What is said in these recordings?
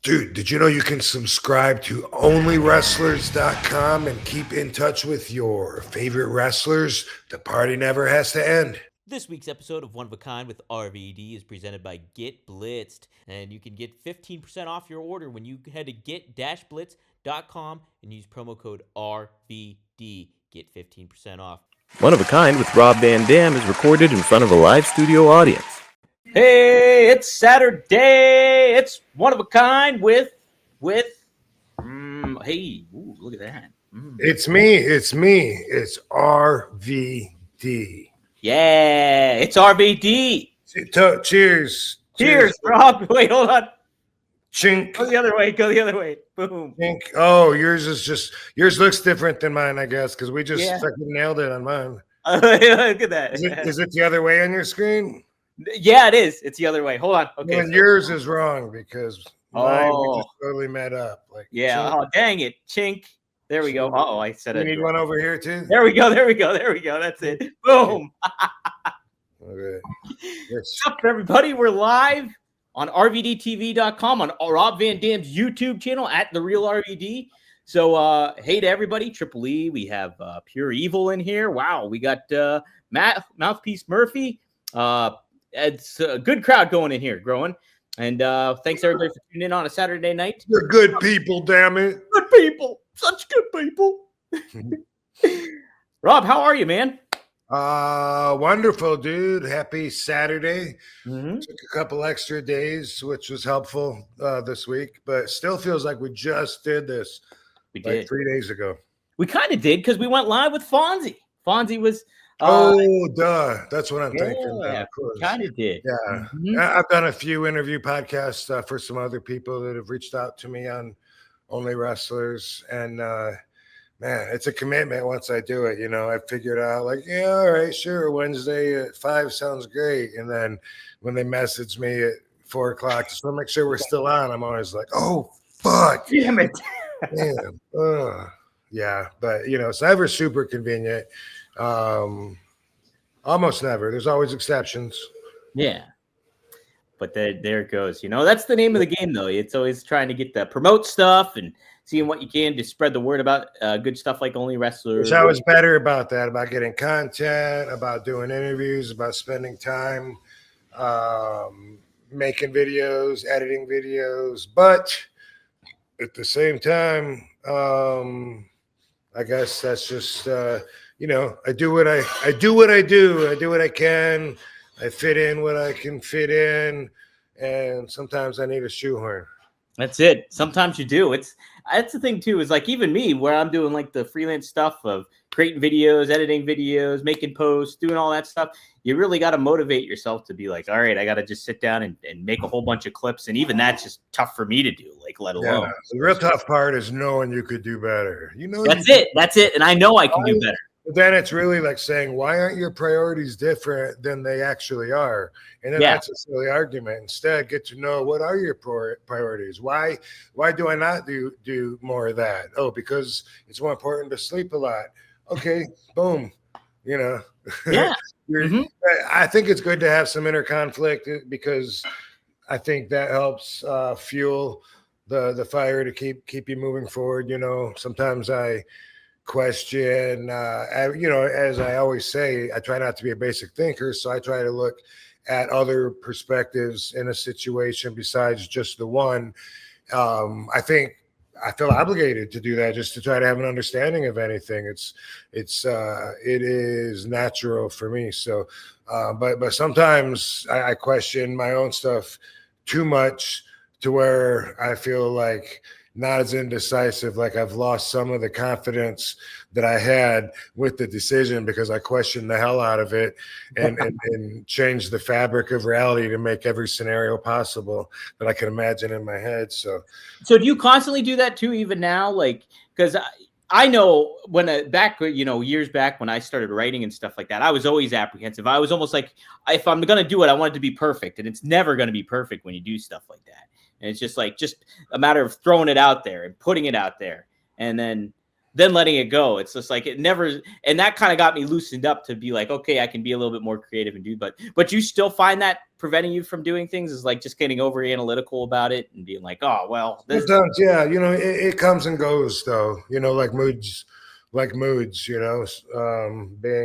Dude, did you know you can subscribe to onlywrestlers.com and keep in touch with your favorite wrestlers? The party never has to end. This week's episode of One of a Kind with RVD is presented by Get Blitzed, and you can get 15% off your order when you head to get-blitz.com and use promo code RVD. Get 15% off. One of a Kind with Rob Van Dam is recorded in front of a live studio audience. Hey, it's Saturday. It's One of a Kind with hey, ooh, look at that. It's me. It's RVD. Yeah, it's RVD. Cheers. Cheers, Rob. Wait, hold on. Chink. Go the other way. Boom. Chink. Oh, yours looks different than mine, I guess, because we just fucking nailed it on mine. Look at that. Is it the other way on your screen? Yeah, it is. It's the other way. Hold on. Okay. And yours is wrong because mine we just totally met up. Like, yeah. chink. Oh, dang it. Chink. There we go. Oh, I said you it. need one over here too? There we go. That's it. Boom. Okay. What's up, everybody? We're live on RVDTV.com on Rob Van Dam's YouTube channel at The Real RVD. So, hey to everybody. Triple E. We have Pure Evil in here. Wow. We got Mouthpiece Murphy. It's a good crowd going in here, growing. And thanks everybody for tuning in on a Saturday night. You're good people, damn it. Good people. Such good people. Rob, how are you, man? Wonderful, dude. Happy Saturday. Mm-hmm. Took a couple extra days, which was helpful this week, but still feels like we just did this. We like did 3 days ago. We kind of did because we went live with Fonzie. Fonzie was duh. That's what I'm thinking. Yeah, kind of did. Yeah. Mm-hmm. I've done a few interview podcasts for some other people that have reached out to me on Only Wrestlers. And man, it's a commitment once I do it. You know, I figured out like, yeah, all right, sure. Wednesday at 5 sounds great. And then when they message me at 4 o'clock, just want to make sure we're still on, I'm always like, oh, fuck. Damn it. Man. Yeah. But, you know, it's never super convenient. Almost never. There's always exceptions. Yeah. But there it goes. You know, that's the name of the game, though. It's always trying to get the promote stuff and seeing what you can to spread the word about good stuff like Only Wrestlers. Wish I was better about that, about getting content, about doing interviews, about spending time making videos, editing videos. But at the same time, I guess that's just you know, I do what I do. I do what I can. I fit in what I can fit in, and sometimes I need a shoehorn. That's it. Sometimes you do. That's the thing too. Is like even me, where I'm doing like the freelance stuff of creating videos, editing videos, making posts, doing all that stuff. You really got to motivate yourself to be like, all right, I got to just sit down and make a whole bunch of clips, and even that's just tough for me to do. Like, let alone the real tough part is knowing you could do better. You know, that's it. And I know I can do better. But then it's really like saying, why aren't your priorities different than they actually are? And then that's a silly argument. Instead, get to know what are your priorities. Why do I not do more of that? Oh, because it's more important to sleep a lot. Okay, boom. You know, yeah. I think it's good to have some inner conflict because I think that helps fuel the fire to keep you moving forward. You know, sometimes I question, you know, as I always say, I try not to be a basic thinker, so I try to look at other perspectives in a situation besides just the one. I think I feel obligated to do that, just to try to have an understanding of anything. It is natural for me. So, but sometimes I question my own stuff too much to where I feel like not as indecisive, like I've lost some of the confidence that I had with the decision because I questioned the hell out of it and changed the fabric of reality to make every scenario possible that I can imagine in my head. So do you constantly do that too, even now? Like, because I know when years back when I started writing and stuff like that, I was always apprehensive. I was almost like, if I'm going to do it, I want it to be perfect. And it's never going to be perfect when you do stuff like that. And it's just a matter of throwing it out there and putting it out there and then letting it go. It's just like it never, and that kind of got me loosened up to be like, okay, I can be a little bit more creative and do, but you still find that preventing you from doing things? Is like just getting over analytical about it and being like, oh well, this. Sometimes, yeah, it comes and goes though. Like moods, being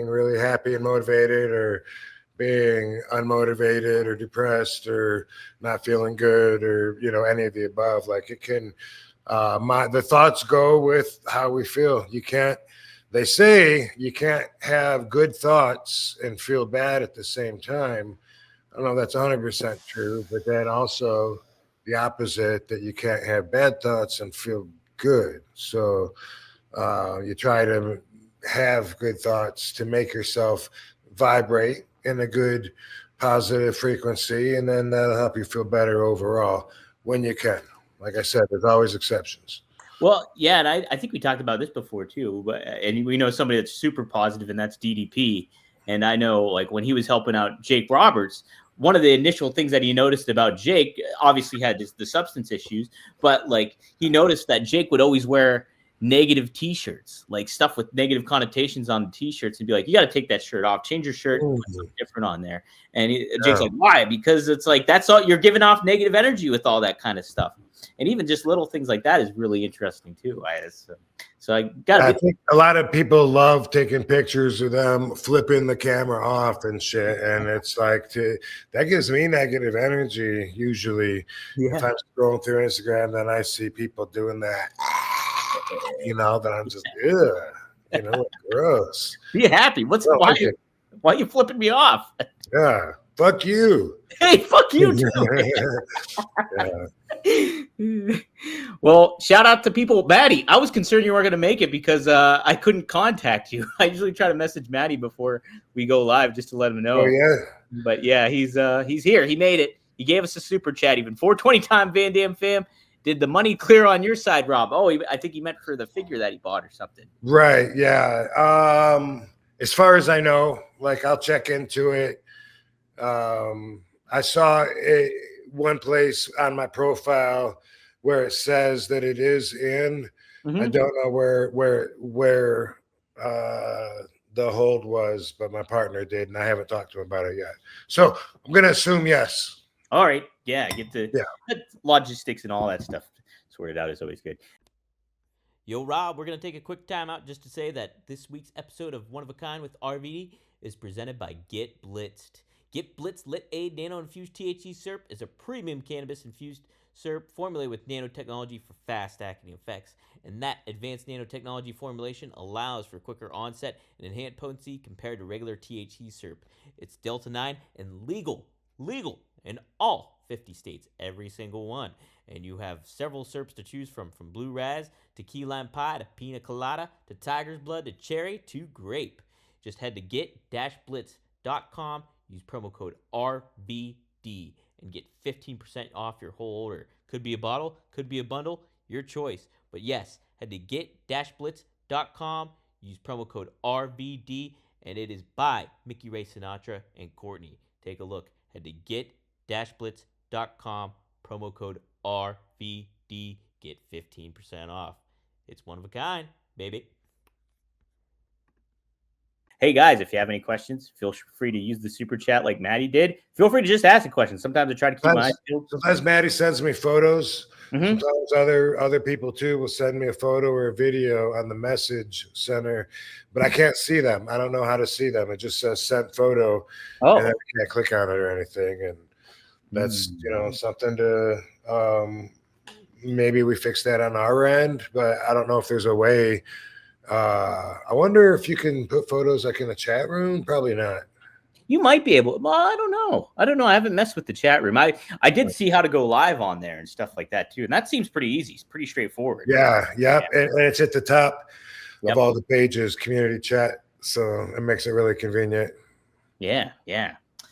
really happy and motivated, or being unmotivated or depressed or not feeling good, or any of the above. Like it can, the thoughts go with how we feel. They say you can't have good thoughts and feel bad at the same time. I don't know if that's 100% true, but then also the opposite, that you can't have bad thoughts and feel good. So you try to have good thoughts to make yourself vibrate in a good, positive frequency, and then that'll help you feel better overall when you can. Like I said, there's always exceptions. Well, yeah, and I think we talked about this before too, and we know somebody that's super positive, and that's DDP. And I know, like, when he was helping out Jake Roberts, one of the initial things that he noticed about Jake, obviously had the substance issues, but like he noticed that Jake would always wear negative T-shirts, like stuff with negative connotations on the T-shirts, and be like, you got to take that shirt off, change your shirt, put something different on there. And Jake's like, why? Because it's like, that's all, you're giving off negative energy with all that kind of stuff. And even just little things like that is really interesting too. So I think a lot of people love taking pictures of them flipping the camera off and shit, and it's like that gives me negative energy usually. If I'm scrolling through Instagram, then I see people doing that, that I'm just gross. Be happy. Why are you flipping me off? Yeah, fuck you. Hey, fuck you too. Well, shout out to people. Maddie, I was concerned you weren't going to make it because I couldn't contact you. I usually try to message Maddie before we go live just to let him know. Oh yeah. But yeah, he's here. He made it. He gave us a super chat even. 420 time Van Dam fam. Did the money clear on your side, Rob? Oh, I think he meant for the figure that he bought or something. Right. Yeah. As far as I know, like, I'll check into it. I saw one place on my profile where it says that it is in. Mm-hmm. I don't know where the hold was, but my partner did, and I haven't talked to him about it yet. So I'm gonna assume yes. All right. Yeah. Get the logistics and all that stuff sorted out is always good. Yo, Rob, we're going to take a quick time out just to say that this week's episode of One of a Kind with RVD is presented by Get Blitzed. Get Blitzed Lit Aid Nano-Infused THC Syrup is a premium cannabis-infused syrup formulated with nanotechnology for fast-acting effects. And that advanced nanotechnology formulation allows for quicker onset and enhanced potency compared to regular THC syrup. It's Delta-9 and legal in all 50 states, every single one. And you have several syrups to choose from Blue Raz to key lime pie to pina colada to tiger's blood to cherry to grape. Just head to get-blitz.com, use promo code RVD, and get 15% off your whole order. Could be a bottle, could be a bundle, your choice. But yes, head to get-blitz.com, use promo code RVD, and it is by Mickey Ray Sinatra and Courtney. Take a look. Head to get-blitz.com, promo code RVD, get 15% off. It's one of a kind, baby. Hey guys, if you have any questions, feel free to use the super chat like Maddie did. Feel free to just ask a question. Sometimes I try to keep my eyes peeled. Sometimes Maddie sends me photos. Mm-hmm. Sometimes other people too will send me a photo or a video on the message center, but I can't see them. I don't know how to see them. It just says sent photo, and then I can't click on it or anything. And that's something to maybe we fix that on our end, but I don't know if there's a way. I wonder if you can put photos like in the chat room. Probably not. You might be able. Well, I don't know. I haven't messed with the chat room. I did see how to go live on there and stuff like that too, and that seems pretty easy. It's pretty straightforward. Yeah. And it's at the top of all the pages, community chat, so it makes it really convenient. Yeah,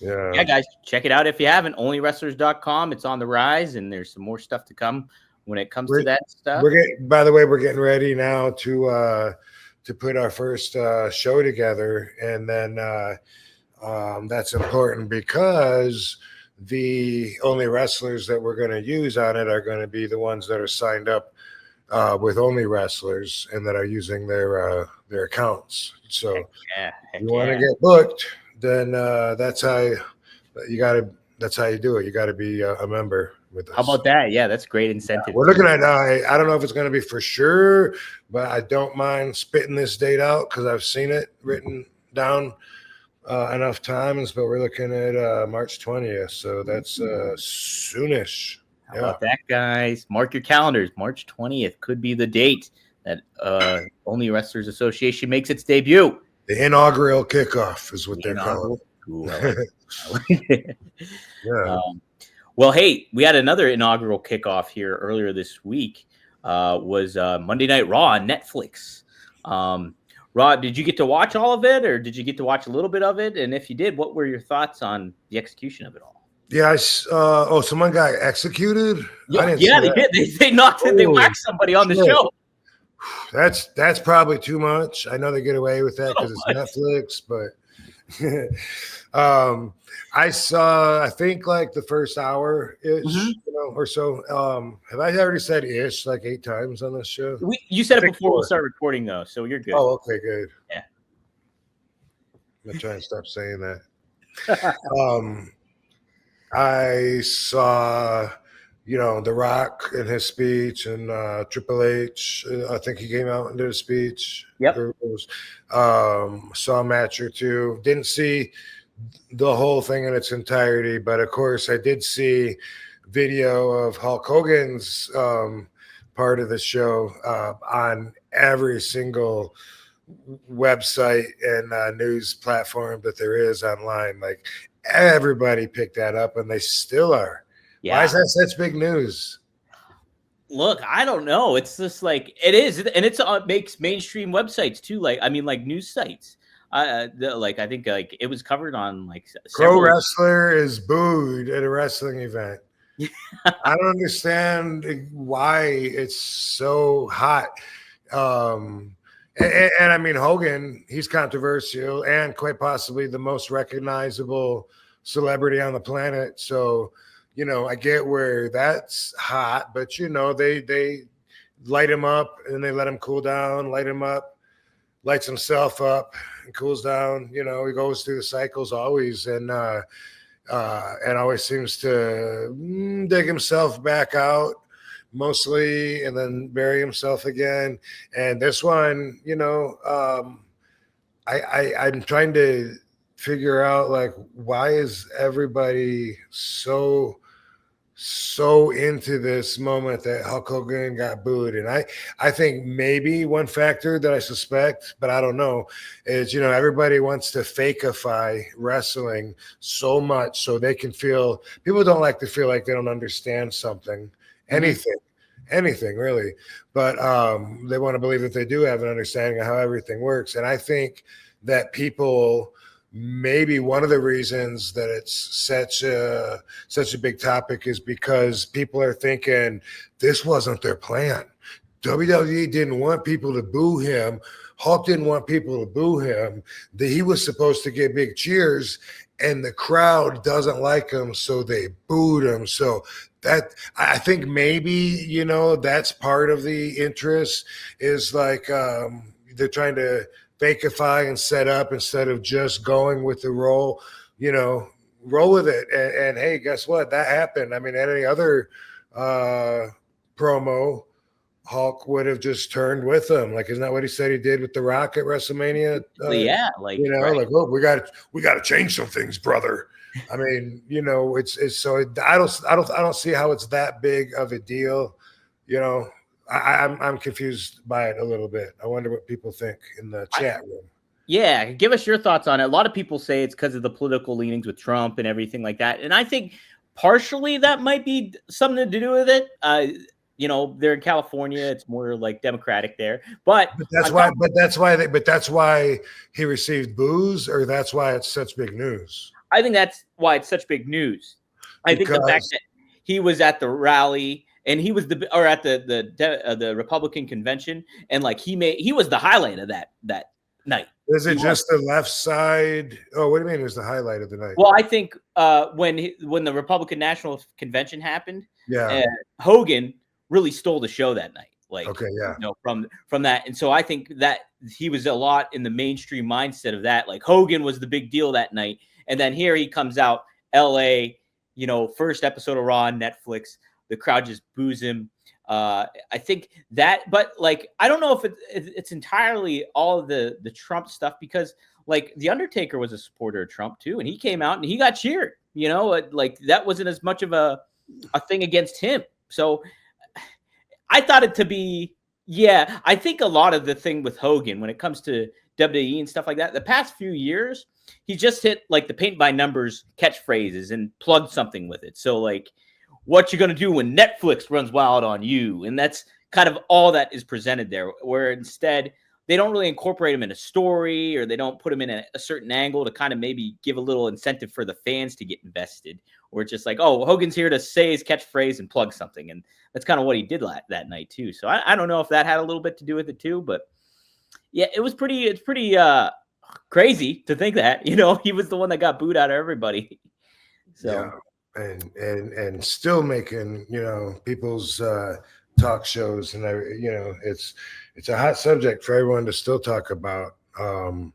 guys, check it out if you haven't. Onlywrestlers.com. It's on the rise, and there's some more stuff to come when it comes to that stuff. By the way, we're getting ready now to put our first show together, and then that's important because the only wrestlers that we're going to use on it are going to be the ones that are signed up with Only Wrestlers and that are using their accounts. So if you want to get booked, then that's how you got to that's how you do it. You got to be a member with us. How about that? Yeah, that's great incentive. We're looking at, I don't know if it's going to be for sure, but I don't mind spitting this date out because I've seen it written down enough times, but we're looking at March 20th. So that's soonish. How about that, guys? Mark your calendars. March 20th could be the date that Only Wrestlers Association makes its debut. The inaugural kickoff is what they're called. Ooh, I like it. Yeah. Well, hey, we had another inaugural kickoff here earlier this week. Was Monday Night Raw on Netflix. Rod, did you get to watch all of it, or did you get to watch a little bit of it? And if you did, what were your thoughts on the execution of it all? Yeah, someone got executed. Yeah, they did. They knocked it. They whacked somebody on the show. That's probably too much. I know they get away with that because it's Netflix, but I think like the first hour ish, or so. Have I already said ish like 8 times on this show? You said it before we start recording though, so you're good. Oh, okay, good. Yeah. I'm gonna try and stop saying that. I saw, The Rock in his speech, and Triple H. I think he came out and did a speech. Yep. Saw a match or two. Didn't see the whole thing in its entirety, but of course I did see video of Hulk Hogan's part of the show on every single website and news platform that there is online. Like, everybody picked that up, and they still are. Yeah. Why is that such big news? Look, I don't know. It's just like it is, and it makes mainstream websites too. Like news sites. I think it was covered on Pro Wrestler is booed at a wrestling event. I don't understand why it's so hot. And I mean, Hogan, he's controversial and quite possibly the most recognizable celebrity on the planet. So, I get where that's hot, but they light him up and they let him cool down, light him up, lights himself up and cools down. He goes through the cycles always, and always seems to dig himself back out mostly, and then bury himself again. And this one, I'm trying to figure out why is everybody so into this moment that Hulk Hogan got booed. And I think maybe one factor that I suspect, but I don't know, is, everybody wants to fakeify wrestling so much so they can feel, people don't like to feel like they don't understand something, anything really. But they want to believe that they do have an understanding of how everything works. And I think that people, maybe one of the reasons that it's such a big topic is because people are thinking this wasn't their plan. WWE didn't want people to boo him. Hulk didn't want people to boo him. He was supposed to get big cheers, and the crowd doesn't like him, so they booed him. So that, I think maybe, that's part of the interest, is they're trying to fakeify and set up instead of just going with the roll, roll with it. And hey, guess what? That happened. I mean, at any other promo, Hulk would have just turned with them. Isn't that what he said he did with The Rock at WrestleMania? Right. Look, we got to change some things, brother. I mean, it's so I don't see how it's that big of a deal. I'm confused by it a little bit. I wonder what people think in the chat room. Yeah, give us your thoughts on it. A lot of people say it's because of the political leanings with Trump and everything like that. And I think partially that might be something to do with it. They're in California; it's more Democratic there. But that's why he received boos, or that's why it's such big news. I think that's why it's such big news. I think the fact that he was at the rally. And he was at the Republican convention, and he was the highlight of that night. Is it just the left side? Oh, what do you mean it was the highlight of the night? Well, I think when the Republican National Convention happened, Hogan really stole the show that night. From that, and so I think that he was a lot in the mainstream mindset of that. Hogan was the big deal that night, and then here he comes out, L.A. first episode of Raw on Netflix, the crowd just boos him. I think that, but like, I don't know if it's entirely all of the Trump stuff, because like the Undertaker was a supporter of Trump too, and he came out and he got cheered. Like that wasn't as much of a thing against him. So I thought it to be, yeah. I think a lot of the thing with Hogan when it comes to WWE and stuff like that, the past few years, he just hit like the paint by numbers catchphrases and plugged something with it. So like, what you gonna do when Netflix runs wild on you? And that's kind of all that is presented there, where instead they don't really incorporate him in a story, or they don't put him in a certain angle to kind of maybe give a little incentive for the fans to get invested, or it's just like, oh, Hogan's here to say his catchphrase and plug something. And that's kind of what he did that night too. So I don't know if that had a little bit to do with it too, but yeah, it's pretty crazy to think that, he was the one that got booed out of everybody. So. Yeah. And still making people's talk shows, and it's a hot subject for everyone to still talk about. It's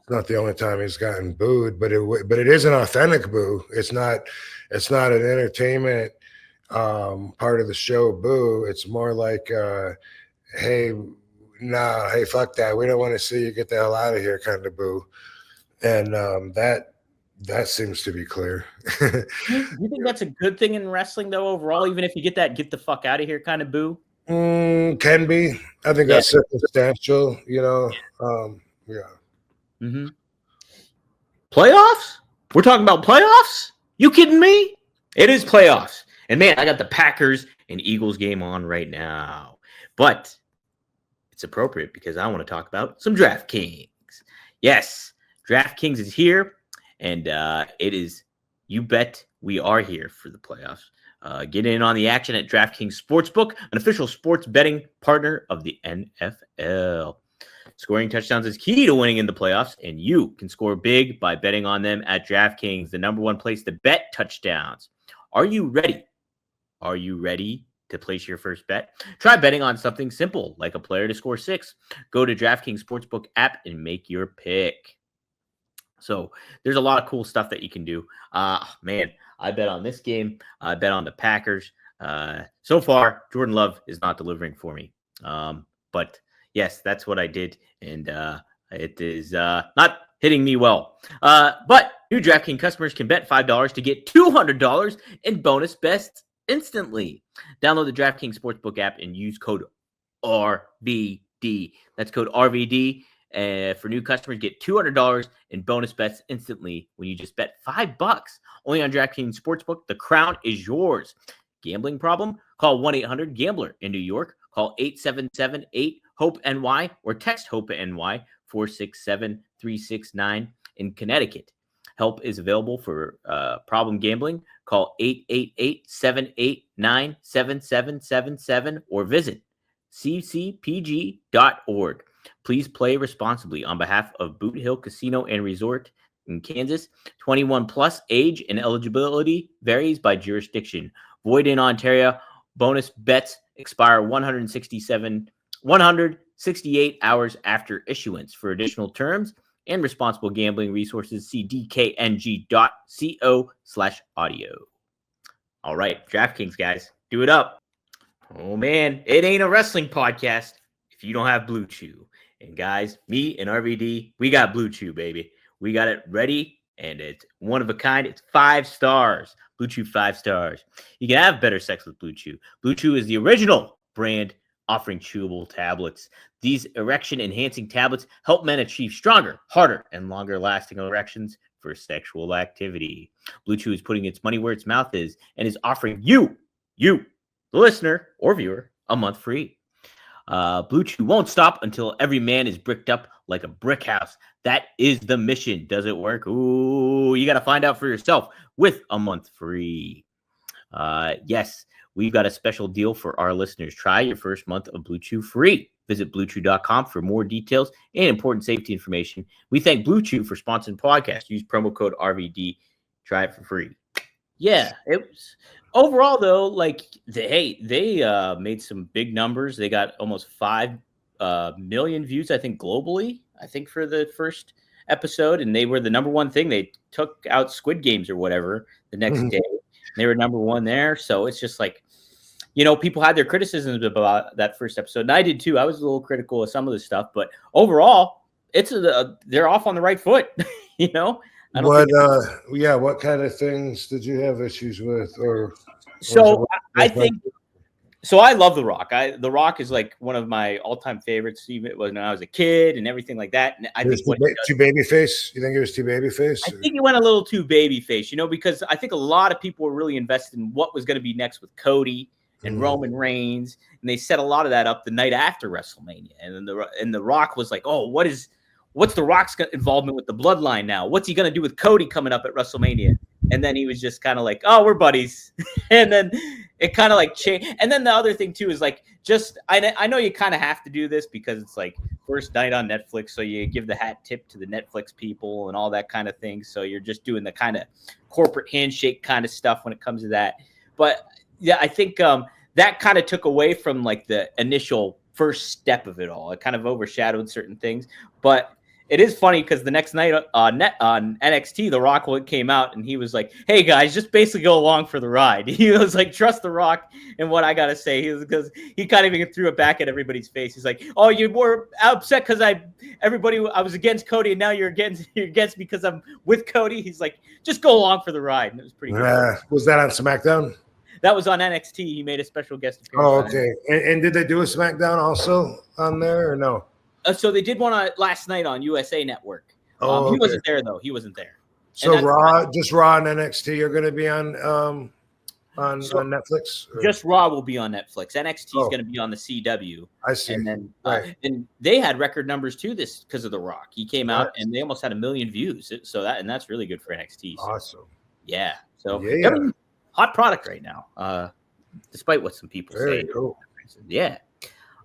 not the only time he's gotten booed, but it is an authentic boo. It's not an entertainment part of the show boo. It's more like hey, fuck that, we don't want to see you, get the hell out of here kind of boo. And that seems to be clear. Do you think that's a good thing in wrestling, though, overall? Even if you get that get the fuck out of here kind of boo? Can be. I think that's circumstantial, Yeah. Mm-hmm. Playoffs? We're talking about playoffs? You kidding me? It is playoffs. And man, I got the Packers and Eagles game on right now. But it's appropriate because I want to talk about some DraftKings. Yes, DraftKings is here. And it is, you bet we are here for the playoffs. Get in on the action at DraftKings Sportsbook, an official sports betting partner of the NFL. Scoring touchdowns is key to winning in the playoffs, and you can score big by betting on them at DraftKings, the number one place to bet touchdowns. Are you ready? Are you ready to place your first bet? Try betting on something simple, like a player to score 6. Go to DraftKings Sportsbook app and make your pick. So there's a lot of cool stuff that you can do. Man, I bet on this game. I bet on the Packers. So far, Jordan Love is not delivering for me. But yes, that's what I did. And it is not hitting me well. But new DraftKings customers can bet $5 to get $200 in bonus bets instantly. Download the DraftKings Sportsbook app and use code RVD. That's code RVD. For new customers, get $200 in bonus bets instantly when you just bet $5 only on DraftKings Sportsbook. The crown is yours. Gambling problem? Call 1-800-GAMBLER in New York. Call 877-8-HOPE-NY or text HOPE-NY 467-369 in Connecticut. Help is available for problem gambling. Call 888-789-7777 or visit ccpg.org. Please play responsibly on behalf of Boot Hill Casino and Resort in Kansas. 21 plus, age and eligibility varies by jurisdiction. Void in Ontario. Bonus bets expire 168 hours after issuance. For additional terms and responsible gambling resources, see dkng.co/audio. All right, DraftKings guys, do it up. Oh man, it ain't a wrestling podcast if you don't have Blue Chew. And guys, me and RVD, we got Blue Chew, baby. We got it ready, and it's one of a kind. It's 5 stars. Blue Chew 5 stars. You can have better sex with Blue Chew. Blue Chew is the original brand offering chewable tablets. These erection-enhancing tablets help men achieve stronger, harder, and longer-lasting erections for sexual activity. Blue Chew is putting its money where its mouth is and is offering you, the listener or viewer, a month free. Blue Chew won't stop until every man is bricked up like a brick house. That is the mission. Does it work? Ooh, you got to find out for yourself with a month free. Yes, we've got a special deal for our listeners. Try your first month of Blue Chew free. Visit BlueChew.com for more details and important safety information. We thank Blue Chew for sponsoring the podcast. Use promo code RVD. Try it for free. Yeah, it was overall though. Like they made some big numbers. They got almost 5 million views, I think, globally. I think for the first episode, and they were the number one thing. They took out Squid Games or whatever the next day. They were number one there. So it's just like, people had their criticisms about that first episode, and I did too. I was a little critical of some of the stuff, but overall, they're off on the right foot. What kind of things did you have issues with, or I think. So I love The Rock. The Rock is like one of my all-time favorites, even when I was a kid and everything like that. And I think too babyface. You think it was too babyface? I think he went a little too babyface, because I think a lot of people were really invested in what was going to be next with Cody and Roman Reigns, and they set a lot of that up the night after WrestleMania. And then The Rock was like, "Oh, what's The Rock's involvement with the Bloodline now? What's he going to do with Cody coming up at WrestleMania?" And then he was just kind of like, "Oh, we're buddies," and then it kind of like changed. And then the other thing too is like, I know you kind of have to do this because it's like first night on Netflix, so you give the hat tip to the Netflix people and all that kind of thing. So you're just doing the kind of corporate handshake kind of stuff when it comes to that. But yeah, I think that kind of took away from like the initial first step of it all. It kind of overshadowed certain things, but it is funny because the next night on NXT, The Rock came out and he was like, "Hey guys, just basically go along for the ride." He was like, "Trust The Rock." And what I gotta say is because he kind of even threw it back at everybody's face. He's like, "Oh, you're more upset because I was against Cody, and now you're against because I'm with Cody." He's like, "Just go along for the ride." And it was pretty good. Was that on SmackDown? That was on NXT. He made a special guest Oh, appearance. okay. And did they do a SmackDown also on there or no? So they did one last night on USA Network. Okay. He wasn't there though. He wasn't there. So Raw and NXT are going to be on Netflix. Or? Just Raw will be on Netflix. NXT is going to be on the CW. I see. And then and they had record numbers too this because of The Rock. He came out and they almost had 1 million views. So that's really good for NXT. So. Awesome. Yeah. So hot product right now. Despite what some people say. Cool. Yeah.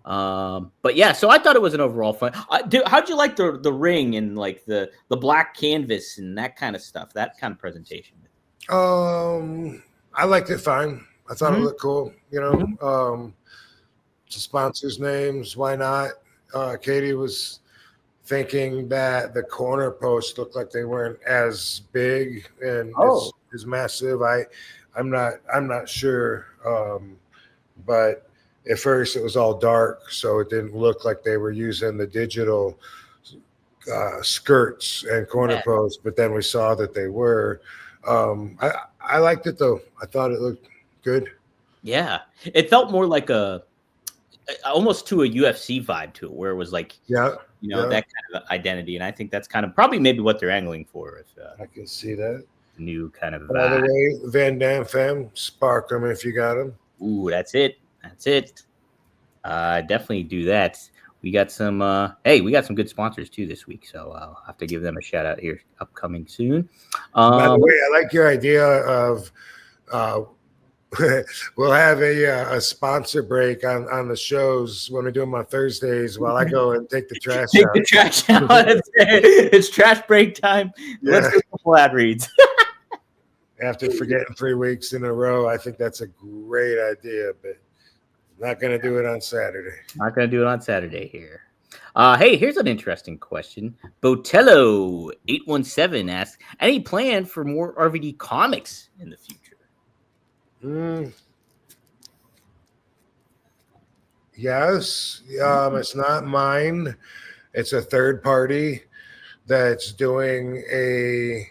But yeah, so I thought it was an overall fun. How'd you like the ring and like the black canvas and that kind of stuff, that kind of presentation? I liked it fine. I thought it looked cool. The sponsors' names, why not? Katie was thinking that the corner posts looked like they weren't as big and as massive. I'm not sure, but. At first, it was all dark, so it didn't look like they were using the digital skirts and corner posts. But then we saw that they were. I liked it though. I thought it looked good. Yeah, it felt more like almost to a UFC vibe to it, where it was like that kind of identity. And I think that's kind of probably maybe what they're angling for. I can see that new kind of. By the way, Van Damme fam, spark them if you got them. Ooh, that's it. Definitely do that. We got some good sponsors too this week, so I'll have to give them a shout out here upcoming soon. By the way, I like your idea of we'll have a sponsor break on the shows when we do them on Thursdays while I go and take the trash out. The trash out. It's trash break time. Yeah. Let's do a couple ad reads. After forgetting 3 weeks in a row, I think that's a great idea, but not going to do it on Saturday. Not going to do it on Saturday here. Hey, here's an interesting question. Botello817 asks, any plan for more RVD comics in the future? Yes. It's not mine. It's a third party that's doing a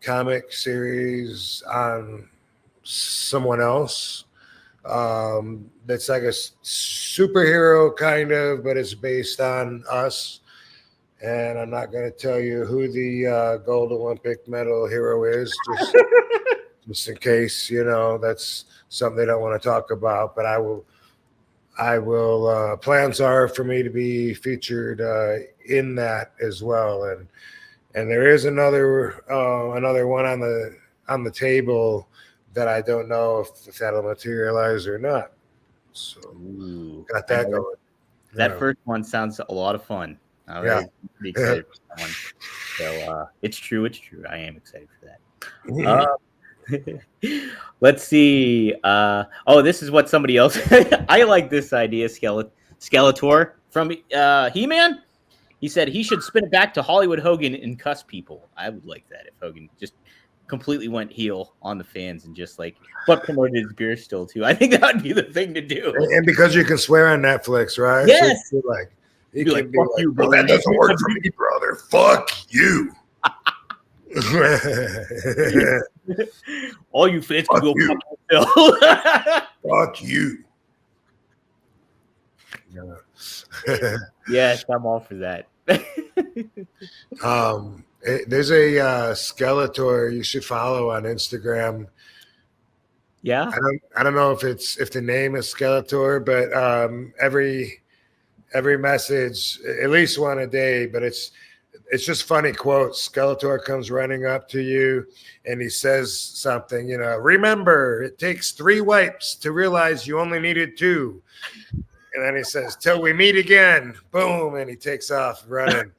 comic series on someone else. That's like a superhero kind of, but it's based on us. And I'm not going to tell you who the gold Olympic medal hero is, just in case, that's something they don't want to talk about. But I will. Plans are for me to be featured in that as well. And there is another one on the table that I don't know if that'll materialize or not. So got that going. That first one sounds a lot of fun. I'm pretty excited for that one. So it's true. I am excited for that. Let's see. This is what somebody else. I like this idea, Skeletor from He-Man. He said he should spin it back to Hollywood Hogan and cuss people. I would like that if Hogan just completely went heel on the fans and just like, but promoted his beer still too. I think that would be the thing to do. And because you can swear on Netflix, right? Yes. So he Be can like, be "Fuck like, you, "Well, brother." that doesn't work for me, brother. Fuck you. All you fans can Fuck go you. fuck yourself. Fuck you. Yes, I'm all for that. There's a Skeletor you should follow on Instagram. Yeah. I don't know if the name is Skeletor, but every message, at least one a day, but it's just funny quotes. Skeletor comes running up to you and he says something, remember, it takes 3 wipes to realize you only needed 2. And then he says, till we meet again, boom, and he takes off running.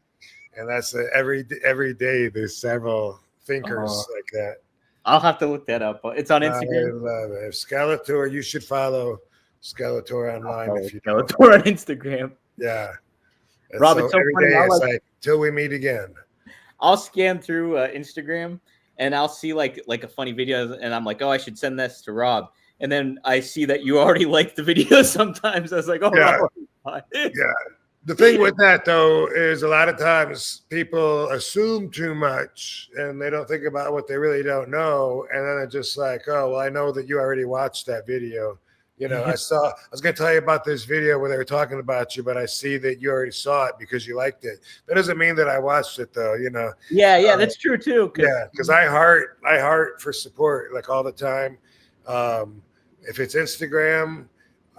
And that's every day there's several thinkers like that. I'll have to look that up. It's on Instagram. I love it. Skeletor, you should follow Skeletor online if you don't. Skeletor on Instagram. Yeah. And Rob, it's so every funny. day it's like till we meet again. I'll scan through Instagram and I'll see like a funny video and I'm like, oh, I should send this to Rob. And then I see that you already liked the video sometimes. I was like, oh, yeah. Rob. Yeah. The thing with that, though, is a lot of times people assume too much and they don't think about what they really don't know. And then it's just like, oh, well, I know that you already watched that video. I was going to tell you about this video where they were talking about you, but I see that you already saw it because you liked it. That doesn't mean that I watched it, though, Yeah, that's true, too. Because I heart for support like all the time. If it's Instagram,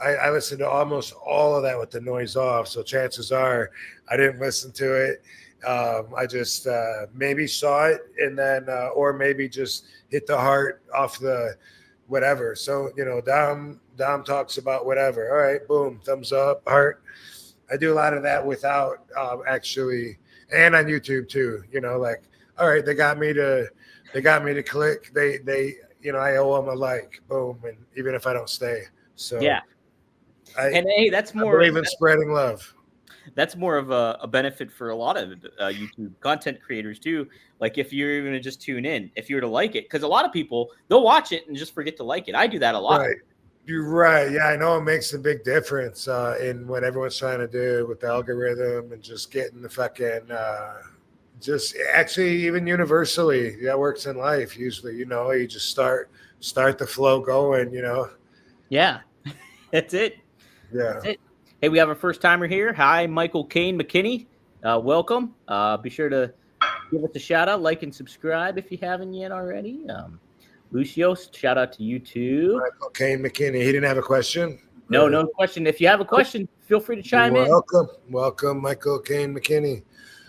I listen to almost all of that with the noise off. So chances are I didn't listen to it. I just maybe saw it and then, or maybe just hit the heart off the whatever. So, Dom talks about whatever. All right, boom, thumbs up, heart. I do a lot of that without actually, and on YouTube too, all right, they got me to click. They I owe them a like, boom. And even if I don't stay. So yeah. And hey, that's more. I believe in spreading love. That's more of a benefit for a lot of YouTube content creators too. Like if you're going to just tune in, if you were to like it, because a lot of people they'll watch it and just forget to like it. I do that a lot. Right. You're right. Yeah, I know it makes a big difference in what everyone's trying to do with the algorithm and just getting the fucking. Just actually, even universally, that works in life. Usually, you just start the flow going. Yeah, that's it. Yeah. That's it. Hey, we have a first timer here. Hi, Michael Kane McKinney. Welcome. Be sure to give us a shout out, like and subscribe if you haven't yet already. Lucio, shout out to you too. Michael Kane McKinney. He didn't have a question. No question. If you have a question, feel free to chime in. Welcome, Michael Kane McKinney.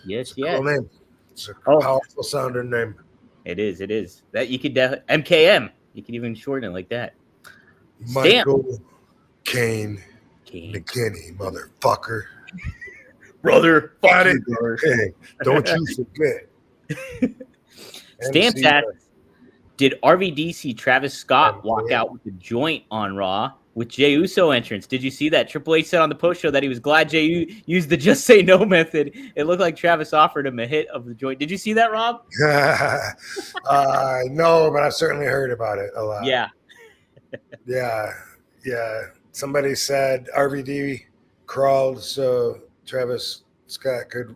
Yes. Cool name. It's a powerful sounding name. It is. That you could MKM. You could even shorten it like that. Michael Kane McKinney, motherfucker. Brother. Got it. Hey, don't you forget. Stamps asks, did RVD see Travis Scott walk out with the joint on Raw with Jey Uso entrance? Did you see that? Triple H said on the post show that he was glad Jey used the just say no method. It looked like Travis offered him a hit of the joint. Did you see that, Rob? No, but I've certainly heard about it a lot. Yeah. Yeah. Somebody said RVD crawled so Travis Scott could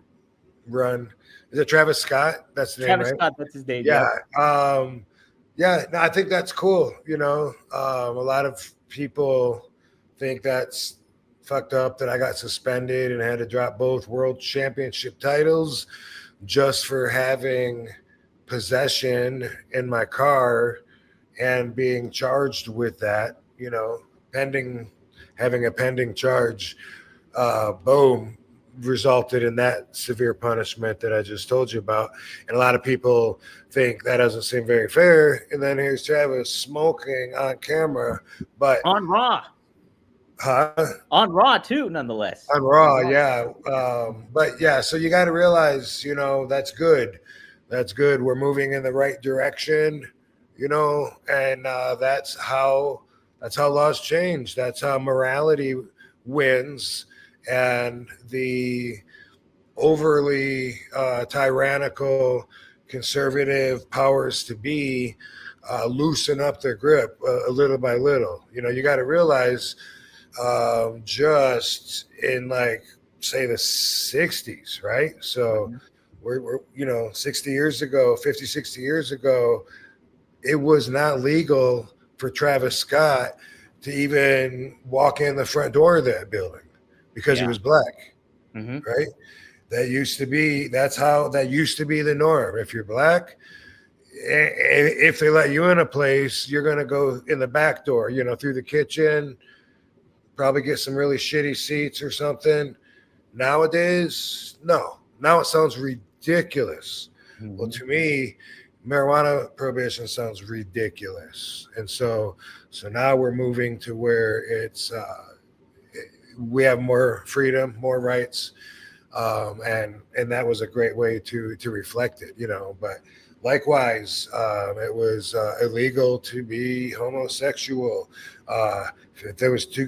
run. Is it Travis Scott? That's the name, right? Travis Scott, that's his name. Yeah. No, I think that's cool. A lot of people think that's fucked up that I got suspended and had to drop both world championship titles just for having possession in my car and being charged with that, having a pending charge, boom, resulted in that severe punishment that I just told you about. And a lot of people think that doesn't seem very fair. And then here's Travis smoking on camera, but on Raw. Huh? On Raw too, nonetheless. On Raw, yeah. But yeah, so you got to realize, that's good. That's good. We're moving in the right direction, and that's how laws change. That's how morality wins. And the overly tyrannical conservative powers to be loosen up their grip a little by little. You got to realize just in like say the 60s, right? So we're 60 years ago, 50, 60 years ago, it was not legal for Travis Scott to even walk in the front door of that building because he was black, right? That used to be the norm. If you're black, if they let you in a place, you're going to go in the back door, through the kitchen, probably get some really shitty seats or something. Nowadays, no. Now it sounds ridiculous. Well, to me, marijuana prohibition sounds ridiculous. And so now we're moving to where it's we have more freedom, more rights. And that was a great way to reflect it, but likewise, it was illegal to be homosexual. If there was two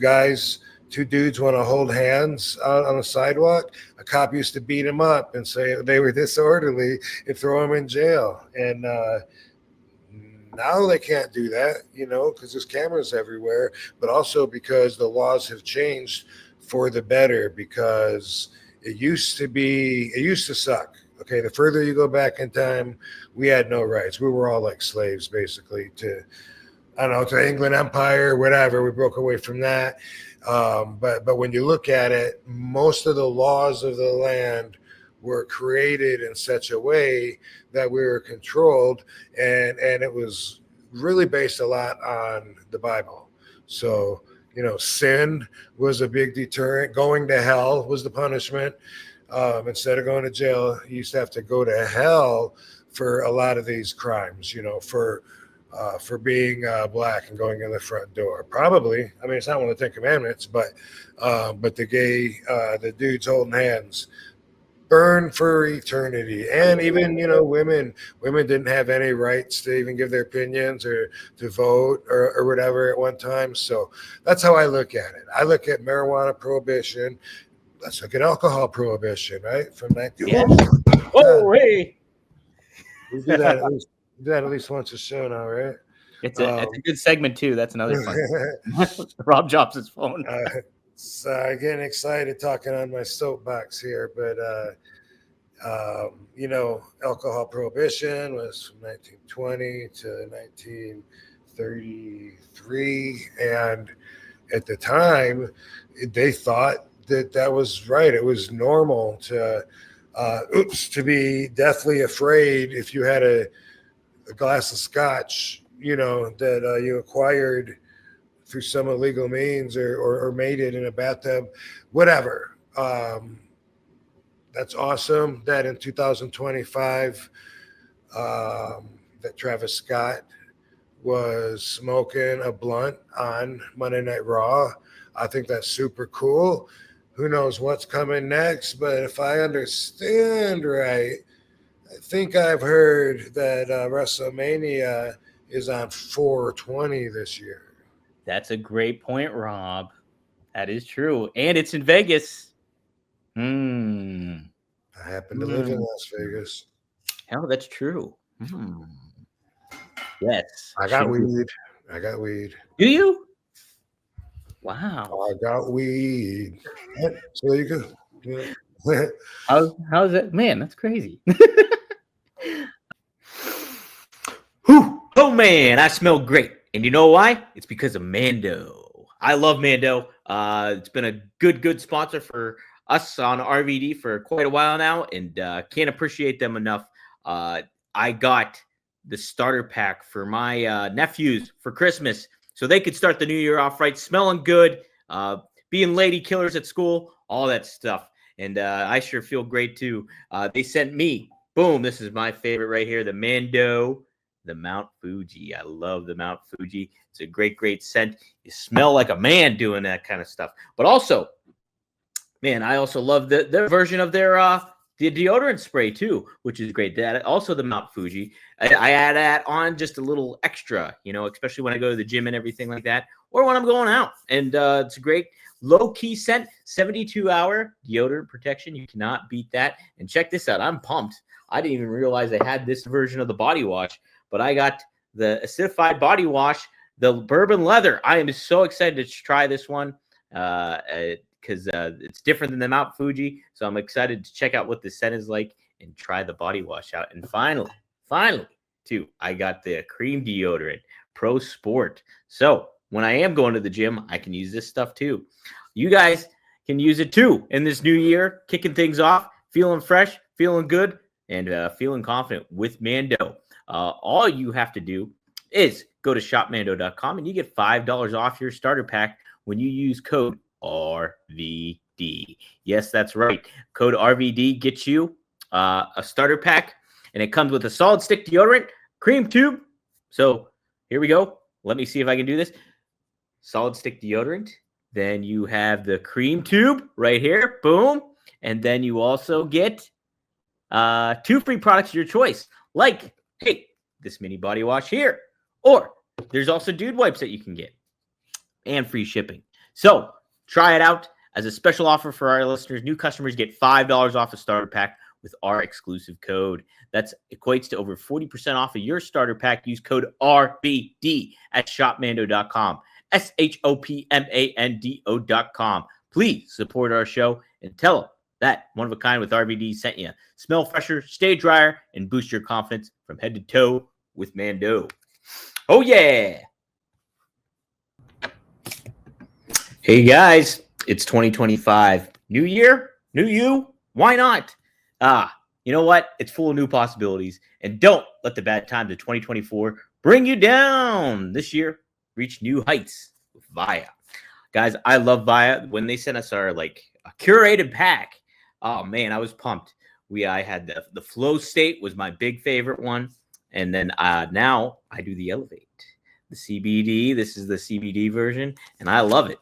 dudes want to hold hands out on the sidewalk, a cop used to beat them up and say they were disorderly and throw them in jail. And now they can't do that, because there's cameras everywhere, but also because the laws have changed for the better, because it used to suck. Okay, the further you go back in time, we had no rights. We were all like slaves, basically, to the England Empire, whatever. We broke away from that. But when you look at it, most of the laws of the land were created in such a way that we were controlled, and it was really based a lot on the Bible. So, sin was a big deterrent. Going to hell was the punishment. Instead of going to jail, you used to have to go to hell for a lot of these crimes, for being black and going in the front door. Probably, I mean, it's not one of the 10 Commandments, but the dudes holding hands, burn for eternity. And even, women didn't have any rights to even give their opinions or to vote or whatever at one time. So that's how I look at it. I look at marijuana prohibition. Let's look at alcohol prohibition, right? From 19. Hey. We do that at least once a show now, right? It's a good segment too. That's another fun. Rob drops his phone. So getting excited talking on my soapbox here, but alcohol prohibition was from 1920 to 1933, and at the time, they thought that was right. It was normal to be deathly afraid if you had a glass of scotch, that you acquired through some illegal means or made it in a bathtub, whatever. That's awesome that in 2025 that Travis Scott was smoking a blunt on Monday Night Raw. I think that's super cool. Who knows what's coming next, but if I understand right, I think I've heard that WrestleMania is on 4/20 this year. That's a great point, Rob. That is true. And it's in Vegas. I happen to live in Las Vegas. Hell, that's true. Yes. I got weed. Do you? Wow. I got weed. So there you go. Yeah. How's that? Man, that's crazy. Oh, man, I smell great. And you know why? It's because of Mando. I love Mando. It's been a good sponsor for us on RVD for quite a while now, and can't appreciate them enough. I got the starter pack for my nephews for Christmas, so they could start the new year off right, smelling good, being lady killers at school, all that stuff. And I sure feel great too. They sent me, boom, this is my favorite right here, the Mando, the Mount Fuji. I love the Mount Fuji. It's a great scent. You smell like a man doing that kind of stuff. But also, man, I also love their version of their the deodorant spray too, which is great. That also the Mount Fuji. I add that on just a little extra, especially when I go to the gym and everything like that, or when I'm going out. And it's a great low-key scent, 72-hour deodorant protection. You cannot beat that. And check this out. I'm pumped. I didn't even realize I had this version of the body wash, but I got the acidified body wash, the bourbon leather. I am so excited to try this one because it's different than the Mount Fuji. So I'm excited to check out what the scent is like and try the body wash out. And finally, too, I got the cream deodorant, Pro Sport. So when I am going to the gym, I can use this stuff too. You guys can use it too in this new year, kicking things off, feeling fresh, feeling good, and feeling confident with Mando. All you have to do is go to shopmando.com and you get $5 off your starter pack when you use code RVD. Yes, that's right. Code RVD gets you a starter pack, and it comes with a solid stick deodorant, cream tube. So here we go. Let me see if I can do this. Solid stick deodorant. Then you have the cream tube right here. Boom. And then you also get 2 free products of your choice, like, hey, this mini body wash here. Or there's also dude wipes that you can get and free shipping. So try it out. As a special offer for our listeners, new customers get $5 off a starter pack with our exclusive code. That equates to over 40% off of your starter pack. Use code RBD at shopmando.com. SHOPMANDO.com. Please support our show and tell them that One of a Kind with RVD sent you. Smell fresher, stay drier, and boost your confidence from head to toe with Mando. Oh, yeah. Hey, guys. It's 2025. New year, new you. Why not? You know what? It's full of new possibilities. And don't let the bad times of 2024 bring you down. This year, reach new heights with Via. Guys, I love Via. When they sent us our a curated pack, oh man, I was pumped. I had the Flow State was my big favorite one, and then now I do the Elevate, the CBD. This is the CBD version, and I love it.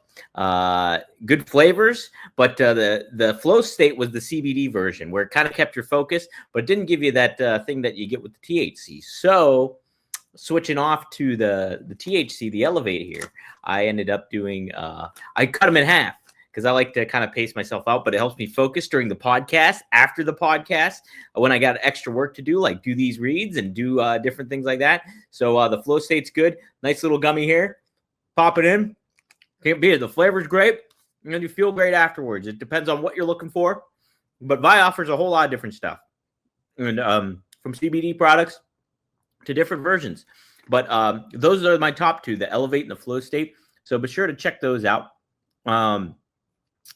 Good flavors, but the Flow State was the CBD version where it kind of kept your focus, but didn't give you that thing that you get with the THC. So switching off to the THC, the Elevate here, I ended up doing, I cut them in half because I like to kind of pace myself out, but it helps me focus during the podcast, after the podcast, when I got extra work to do, like do these reads and do different things like that. So the Flow State's good. Nice little gummy here. Pop it in. Can't beat it. The flavor's great, and you feel great afterwards. It depends on what you're looking for, but Vi offers a whole lot of different stuff, and from CBD products to different versions. But those are my top 2, the Elevate and the Flow State. So be sure to check those out.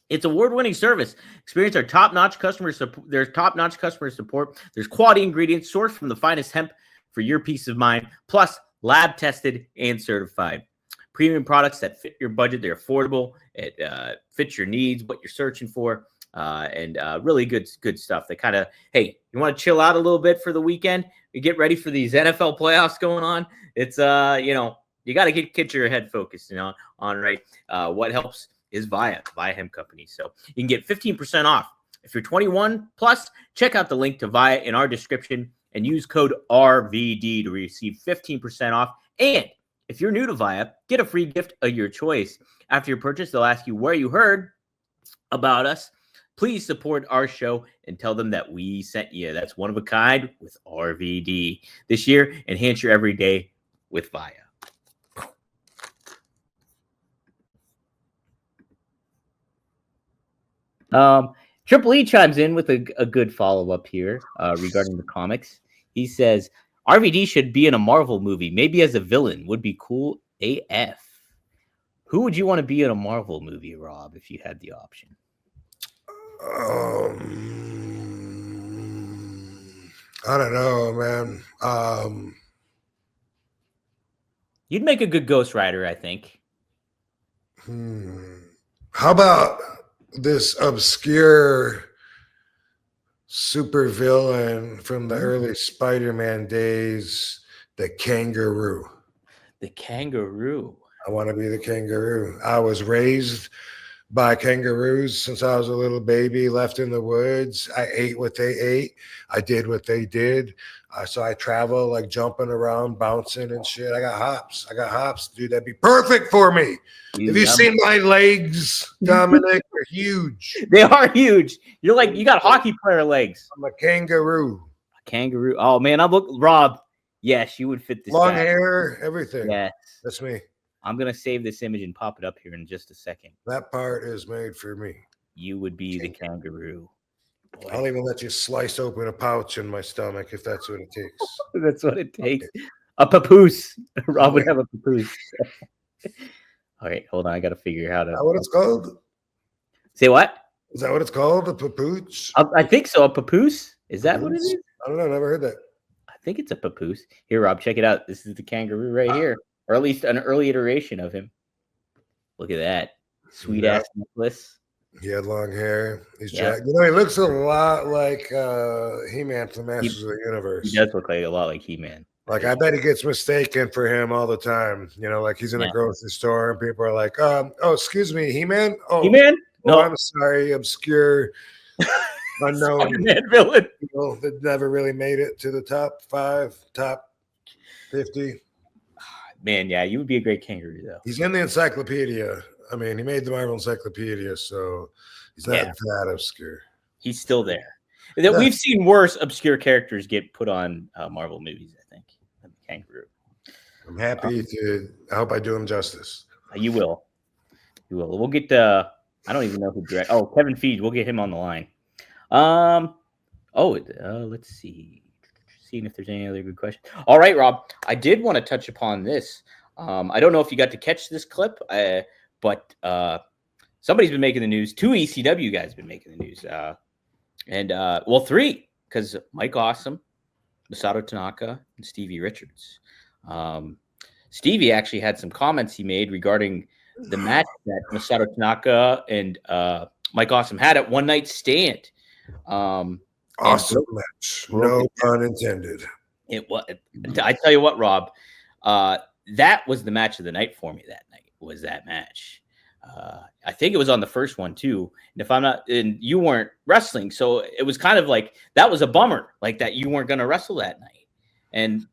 It's award-winning service. Experience our top-notch customer support. There's top-notch customer support. There's quality ingredients sourced from the finest hemp for your peace of mind, plus lab-tested and certified. Premium products that fit your budget. They're affordable. It fits your needs, what you're searching for, and really good stuff. They kind of, hey, you want to chill out a little bit for the weekend? You get ready for these NFL playoffs going on. It's you got to get your head focused, on right. What helps is Via Hemp Company. So you can get 15% off if you're 21 plus. Check out the link to Via in our description and use code RVD to receive 15% off. And if you're new to Via, get a free gift of your choice. After your purchase, they'll ask you where you heard about us. Please support our show and tell them that we sent you. That's One of a Kind with RVD. This year, enhance your everyday with Via. Triple E chimes in with a good follow-up here regarding the comics. He says, RVD should be in a Marvel movie, maybe as a villain. Would be cool AF. Who would you want to be in a Marvel movie, Rob, if you had the option? I don't know, man. You'd make a good Ghost Rider, I think. How about this obscure super villain from the early Spider-Man days, the Kangaroo? The Kangaroo. I want to be the Kangaroo. I was raised by kangaroos since I was a little baby, left in the woods. I ate what they ate. I did what they did. So I travel like jumping around, bouncing and shit. I got hops. Dude, that'd be perfect for me. Have you seen my legs, Dominic? They're huge. They are huge. You're like, you got hockey player legs. I'm a kangaroo. A kangaroo. Oh, man, Rob. Yes, you would fit this. Long hair, everything. Yes. That's me. I'm going to save this image and pop it up here in just a second. That part is made for me. You would be the kangaroo. Boy. I'll even let you slice open a pouch in my stomach if that's what it takes. That's what it takes. Okay. A papoose. Rob would have a papoose. All right, hold on. I got to figure out how to. Is that what it's called? Say what? Is that what it's called? A papoose? I think so. A papoose? Is that what it is? I don't know. Never heard that. I think it's a papoose. Here, Rob, check it out. This is the kangaroo right here, or at least an early iteration of him. Look at that. Sweet ass necklace. He had long hair. He's jacked. You know, he looks a lot like He-Man from Masters of the Universe. He does look like a lot like He-Man. Like, I bet he gets mistaken for him all the time. You know, like he's in a grocery store and people are like, oh, excuse me, He-Man? Oh, He-Man? No. I'm sorry, obscure, unknown villain. People that never really made it to the top 5, top 50. Man, yeah, you would be a great kangaroo, though. He's in the encyclopedia. I mean, he made the Marvel Encyclopedia, so he's not that obscure. He's still there. We've seen worse obscure characters get put on Marvel movies, I think, than the kangaroo. I'm happy to. I hope I do him justice. You will. You will. We'll get I don't even know who direct. Oh, Kevin Feige. We'll get him on the line. Let's see. Seeing if there's any other good questions. All right, Rob. I did want to touch upon this. I don't know if you got to catch this clip. But somebody's been making the news. 2 ECW guys have been making the news. And 3, because Mike Awesome, Masato Tanaka, and Stevie Richards. Stevie actually had some comments he made regarding the match that Masato Tanaka and Mike Awesome had at One Night Stand. Awesome match. No pun intended. It was. I tell you what, Rob, that was the match of the night for me that night. Was that match. I think it was on the first one too. And if I'm not, and you weren't wrestling, so it was kind of like that was a bummer, like that you weren't going to wrestle that night. And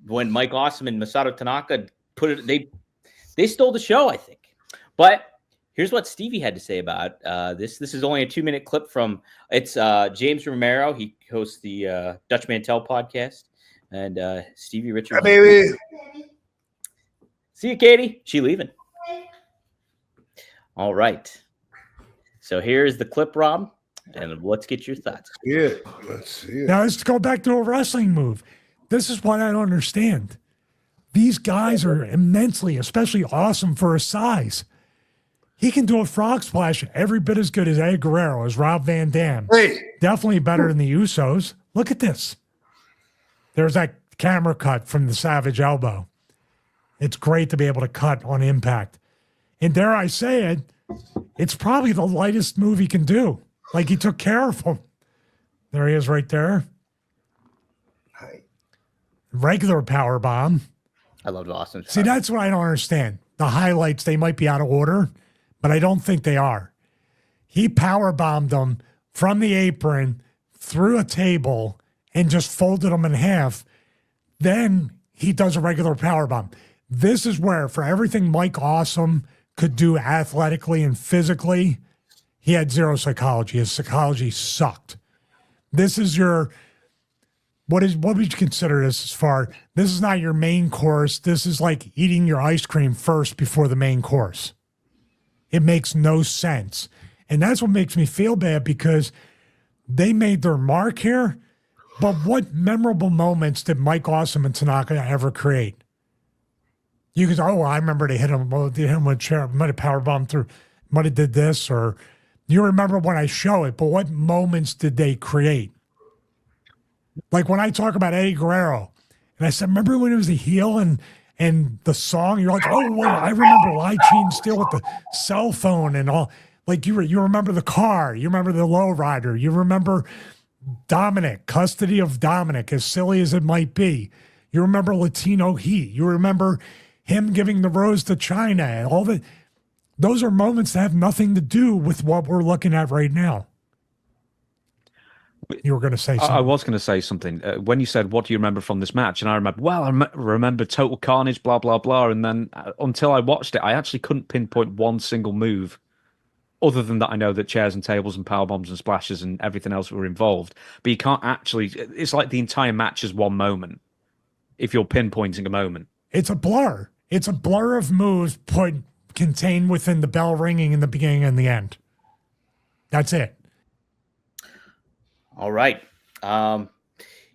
when Mike Awesome and Masato Tanaka put it, they stole the show, I think. But here's what Stevie had to say about this. This is only a 2-minute clip from it's James Romero. He hosts the Dutch Mantel podcast, and Stevie Richards. Hi, baby. See you, Katie. She leaving. All right. So here's the clip, Rob, and let's get your thoughts. Yeah, let's see it. Now let's go back to a wrestling move. This is what I don't understand. These guys are immensely, especially awesome for his size. He can do a frog splash every bit as good as Eddie Guerrero, as Rob Van Dam. Hey. Definitely better than the Usos. Look at this. There's that camera cut from the Savage Elbow. It's great to be able to cut on impact. And dare I say it, it's probably the lightest move he can do. Like, he took care of him. There he is right there. Hi. Regular power bomb. I loved Austin. See, that's what I don't understand. The highlights, they might be out of order, but I don't think they are. He power bombed them from the apron through a table and just folded them in half. Then he does a regular power bomb. This is where, for everything Mike Awesome could do athletically and physically, he had zero psychology. His psychology sucked. This is your, what would you consider this as far? This is not your main course. This is like eating your ice cream first before the main course. It makes no sense. And that's what makes me feel bad, because they made their mark here. But what memorable moments did Mike Awesome and Tanaka ever create? You could, I remember they hit him with a chair, might have power bombed through, might have did this, or you remember when I show it, but what moments did they create? Like when I talk about Eddie Guerrero, and I said, remember when he was a heel and the song, you're like, oh, well, I remember Lie, Cheat, and Steal with the cell phone and all. Like you remember the car, you remember the lowrider, you remember Dominic, custody of Dominic, as silly as it might be. You remember Latino Heat. You remember him giving the rose to China and all that. Those are moments that have nothing to do with what we're looking at right now. You were going to say something. I was going to say something. When you said, what do you remember from this match? And I remember, well, I remember total carnage, blah, blah, blah. And then until I watched it, I actually couldn't pinpoint one single move. Other than that, I know that chairs and tables and power bombs and splashes and everything else were involved. But you can't actually, it's like the entire match is one moment, if you're pinpointing a moment. It's a blur. It's a blur of moves contained within the bell ringing in the beginning and the end. That's it. All right.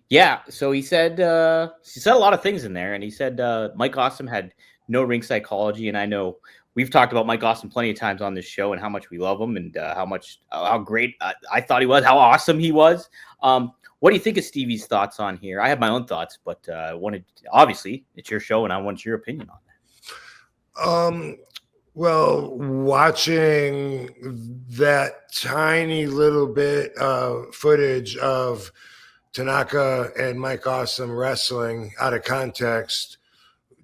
Yeah. So he said a lot of things in there, and he said Mike Awesome had no ring psychology, and I know we've talked about Mike Awesome plenty of times on this show and how much we love him and how great I thought he was, how awesome he was. What do you think of Stevie's thoughts on here? I have my own thoughts, but obviously it's your show and I want your opinion on that. Well, watching that tiny little bit of footage of Tanaka and Mike Awesome wrestling out of context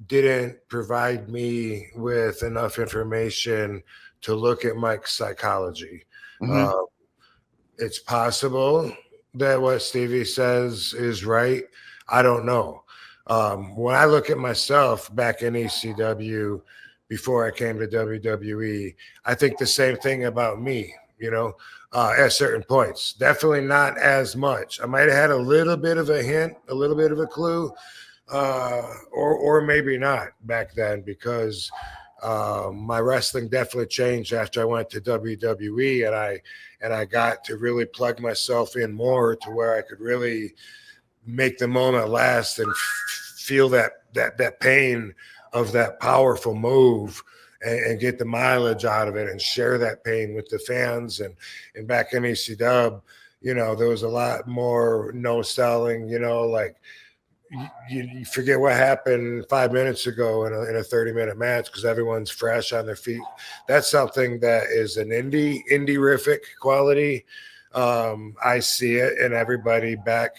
didn't provide me with enough information to look at Mike's psychology. Mm-hmm. It's possible that what Stevie says is right. I don't know. When I look at myself back in ECW before I came to WWE, I think the same thing about me, at certain points. Definitely not as much. I might have had a little bit of a hint, a little bit of a clue, or maybe not back then, because my wrestling definitely changed after I went to WWE, and I got to really plug myself in more to where I could really make the moment last and feel that pain of that powerful move and get the mileage out of it and share that pain with the fans. And back in ECW, there was a lot more no selling, like you forget what happened 5 minutes ago in a 30-minute match because everyone's fresh on their feet. That's something that is an indie-rific quality. I see it in everybody back,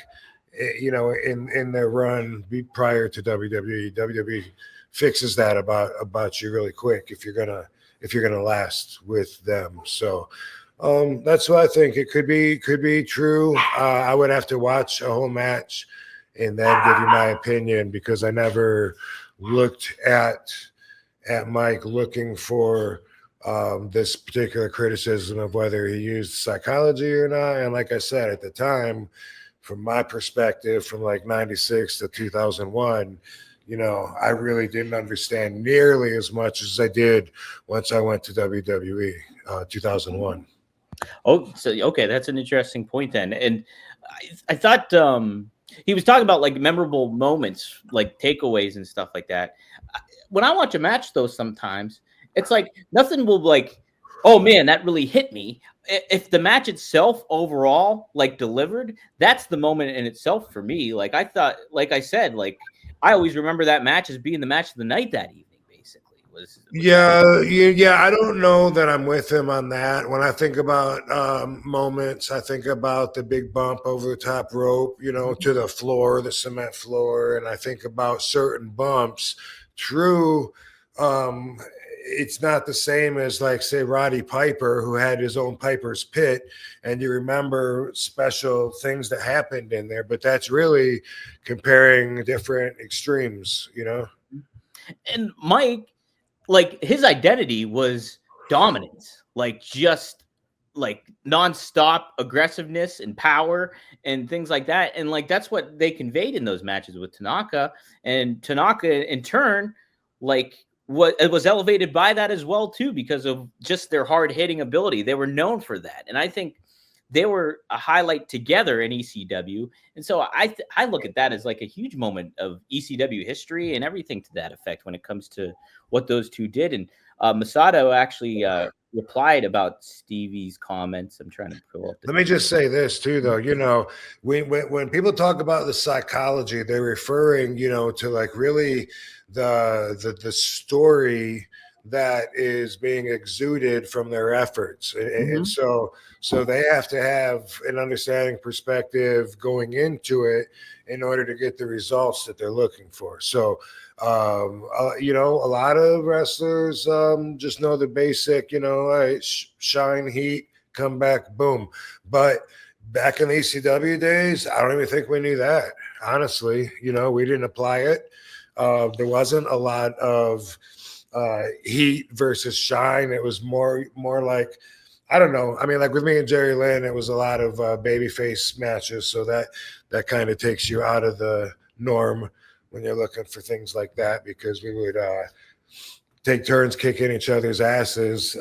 in their run prior to WWE. WWE fixes that about you really quick if you're gonna last with them. So that's what I think. It could be true. I would have to watch a whole match and then give you my opinion, because I never looked at Mike looking for this particular criticism of whether he used psychology or not. And like I said, at the time, from my perspective, from like 96 to 2001, I really didn't understand nearly as much as I did once I went to WWE 2001. Oh, so okay, that's an interesting point then. And I thought he was talking about like memorable moments, like takeaways and stuff like that. When I watch a match, though, sometimes it's like nothing will like, oh man, that really hit me. If the match itself overall like delivered, that's the moment in itself for me. Like I thought, like I said, like I always remember that match as being the match of the night that evening. Yeah. I don't know that I'm with him on that. When I think about moments, I think about the big bump over the top rope, to the floor, the cement floor, and I think about certain bumps. True, it's not the same as, like, say, Roddy Piper, who had his own Piper's Pit, and you remember special things that happened in there, but that's really comparing different extremes, And Mike, like his identity was dominance, like just like nonstop aggressiveness and power and things like that. And like, that's what they conveyed in those matches with Tanaka, and Tanaka in turn, like it was elevated by that as well too, because of just their hard hitting ability. They were known for that. And I think they were a highlight together in ECW. And so I look at that as like a huge moment of ECW history and everything to that effect when it comes to what those two did. And Masato actually replied about Stevie's comments. I'm trying to pull up. Let me just say this too, though. When people talk about the psychology, they're referring, to like really the story that is being exuded from their efforts, and so they have to have an understanding perspective going into it in order to get the results that they're looking for. So You know, a lot of wrestlers just know the basic, you know, all right, shine, heat, come back, boom. But back in the ECW days, I don't even think we knew that. Honestly, you know, we didn't apply it. There wasn't a lot of heat versus shine. It was more like, I don't know. I mean, like with me and Jerry Lynn, it was a lot of babyface matches. So that kind of takes you out of the norm when you're looking for things like that, because we would take turns kicking each other's asses.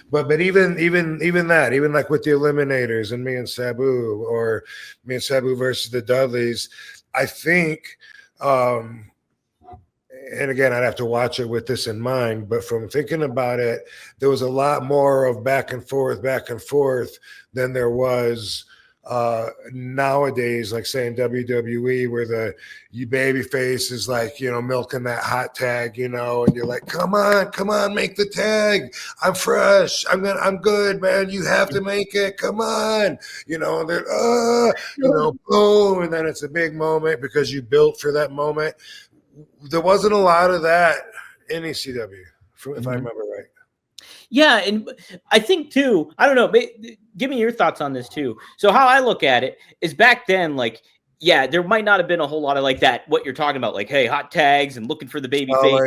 But even that, even like with the Eliminators and me and Sabu, or me and Sabu versus the Dudleys, I think, and again, I'd have to watch it with this in mind, but from thinking about it, there was a lot more of back and forth than there was nowadays, like say in WWE, where you baby face is like, you know, milking that hot tag, you know, and you're like, come on, make the tag. I'm fresh. I'm good, man. You have to make it. Come on. You know, and then, you know, boom. And then it's a big moment because you built for that moment. There wasn't a lot of that in ECW, if I remember right. Yeah, and I think too, I don't know, give me your thoughts on this too. So how I look at it is back then, like, yeah, there might not have been a whole lot of like that, what you're talking about, like, hey, hot tags and looking for the baby face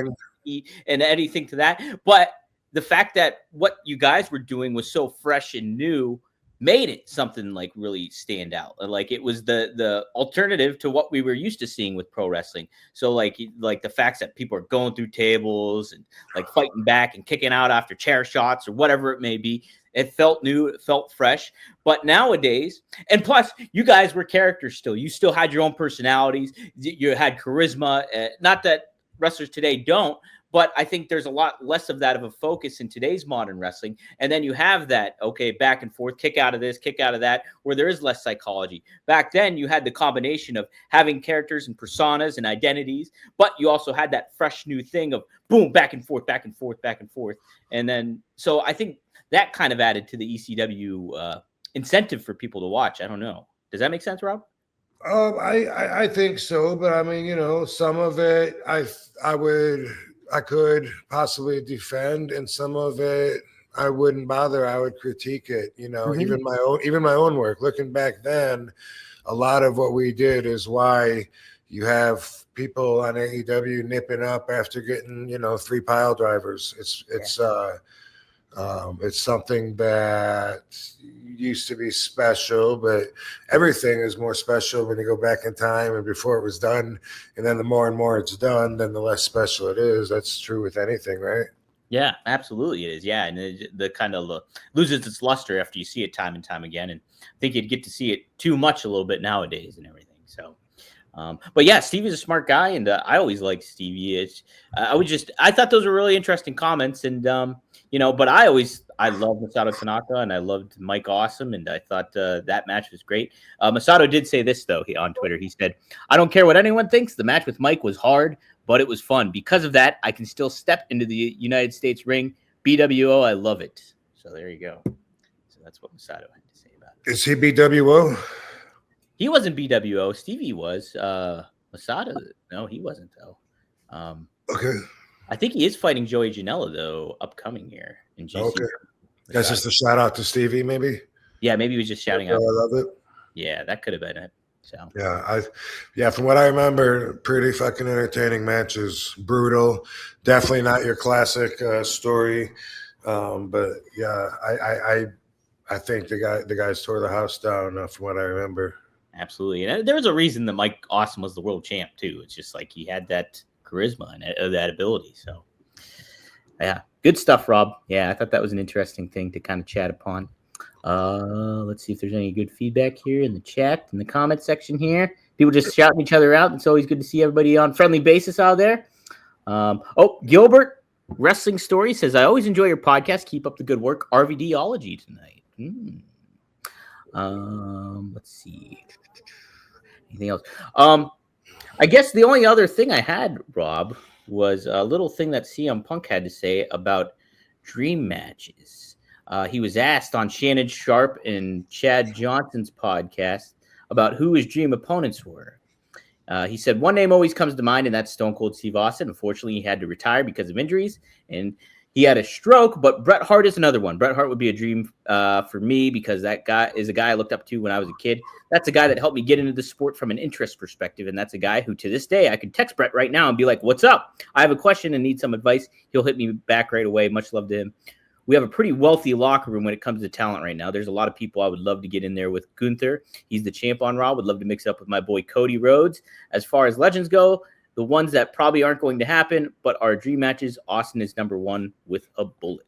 and anything to that. But the fact that what you guys were doing was so fresh and new made it something like really stand out. Like it was the alternative to what we were used to seeing with pro wrestling. So like the facts that people are going through tables and like fighting back and kicking out after chair shots or whatever it may be. It felt new, it felt fresh. But nowadays, and plus you guys were characters still. You still had your own personalities. You had charisma. Not that wrestlers today don't, but I think there's a lot less of that of a focus in today's modern wrestling. And then you have that, okay, back and forth, kick out of this, kick out of that, where there is less psychology. Back then, you had the combination of having characters and personas and identities, but you also had that fresh new thing of boom, back and forth, back and forth, back and forth. And then, so I think that kind of added to the ECW incentive for people to watch. I don't know. Does that make sense, Rob? I think so, but I mean, you know, some of it I could possibly defend, and some of it I wouldn't bother. I would critique it. You know, even my own work. Looking back then, a lot of what we did is why you have people on AEW nipping up after getting, you know, 3 pile drivers. It's something that used to be special, but everything is more special when you go back in time and before it was done. And then the more and more it's done, then the less special it is. That's true with anything, right? Yeah, absolutely it is. Yeah, and the kind of loses its luster after you see it time and time again. And I think you'd get to see it too much a little bit nowadays and everything. So, but yeah, Stevie's a smart guy, and I always liked Stevie. I thought those were really interesting comments, and you know, but I love Masato Tanaka, and I loved Mike Awesome, and I thought that match was great. Masato did say this though on Twitter. He said, "I don't care what anyone thinks. The match with Mike was hard, but it was fun. Because of that, I can still step into the United States ring. BWO, I love it." So there you go. So that's what Masato had to say about it. Is he BWO? He wasn't BWO. Stevie was. Masato, no, he wasn't though. Okay. I think he is fighting Joey Janela though, upcoming here in GC. Okay. That's just a shout out to Stevie, maybe. Yeah, maybe he was just shouting out. I love it. Yeah, that could have been it. So yeah, from what I remember, pretty fucking entertaining matches. Brutal, definitely not your classic story, but yeah, I think the guys tore the house down from what I remember. Absolutely, and there was a reason that Mike Awesome was the world champ too. It's just like he had that charisma and that ability. So yeah, good stuff, Rob. Yeah, I thought that was an interesting thing to kind of chat upon. Let's see if there's any good feedback here in the chat, in the comment section here. People just shouting each other out. It's always good to see everybody on friendly basis out there. Gilbert Wrestling Story says, "I always enjoy your podcast. Keep up the good work. RVDology tonight." Let's see. Anything else? I guess the only other thing I had, Rob, was a little thing that CM Punk had to say about dream matches. He was asked on Shannon Sharp and Chad Johnson's podcast about who his dream opponents were. He said one name always comes to mind, and that's Stone Cold Steve Austin. Unfortunately, he had to retire because of injuries, and he had a stroke. But Bret Hart is another one. Bret Hart would be a dream for me because that guy is a guy I looked up to when I was a kid. That's a guy that helped me get into the sport from an interest perspective, and that's a guy who, to this day, I could text Bret right now and be like, "What's up? I have a question and need some advice." He'll hit me back right away. Much love to him. We have a pretty wealthy locker room when it comes to talent right now. There's a lot of people I would love to get in there with. Gunther, he's the champ on Raw. Would love to mix it up with my boy Cody Rhodes. As far as legends go, the ones that probably aren't going to happen, but are dream matches, Austin is number one with a bullet.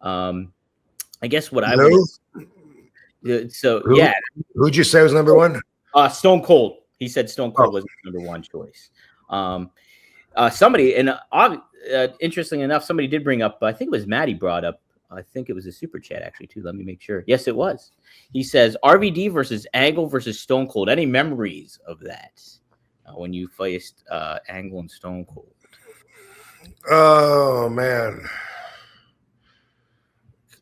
I guess what I would. So, yeah. Who'd you say was number one? Stone Cold. He said Stone Cold was number one choice. Somebody, and interestingly enough, somebody did bring up, I think it was Maddie brought up, I think it was a super chat actually too. Let me make sure. Yes, it was. He says RVD versus Angle versus Stone Cold. Any memories of that when you faced Angle and Stone Cold? Oh man,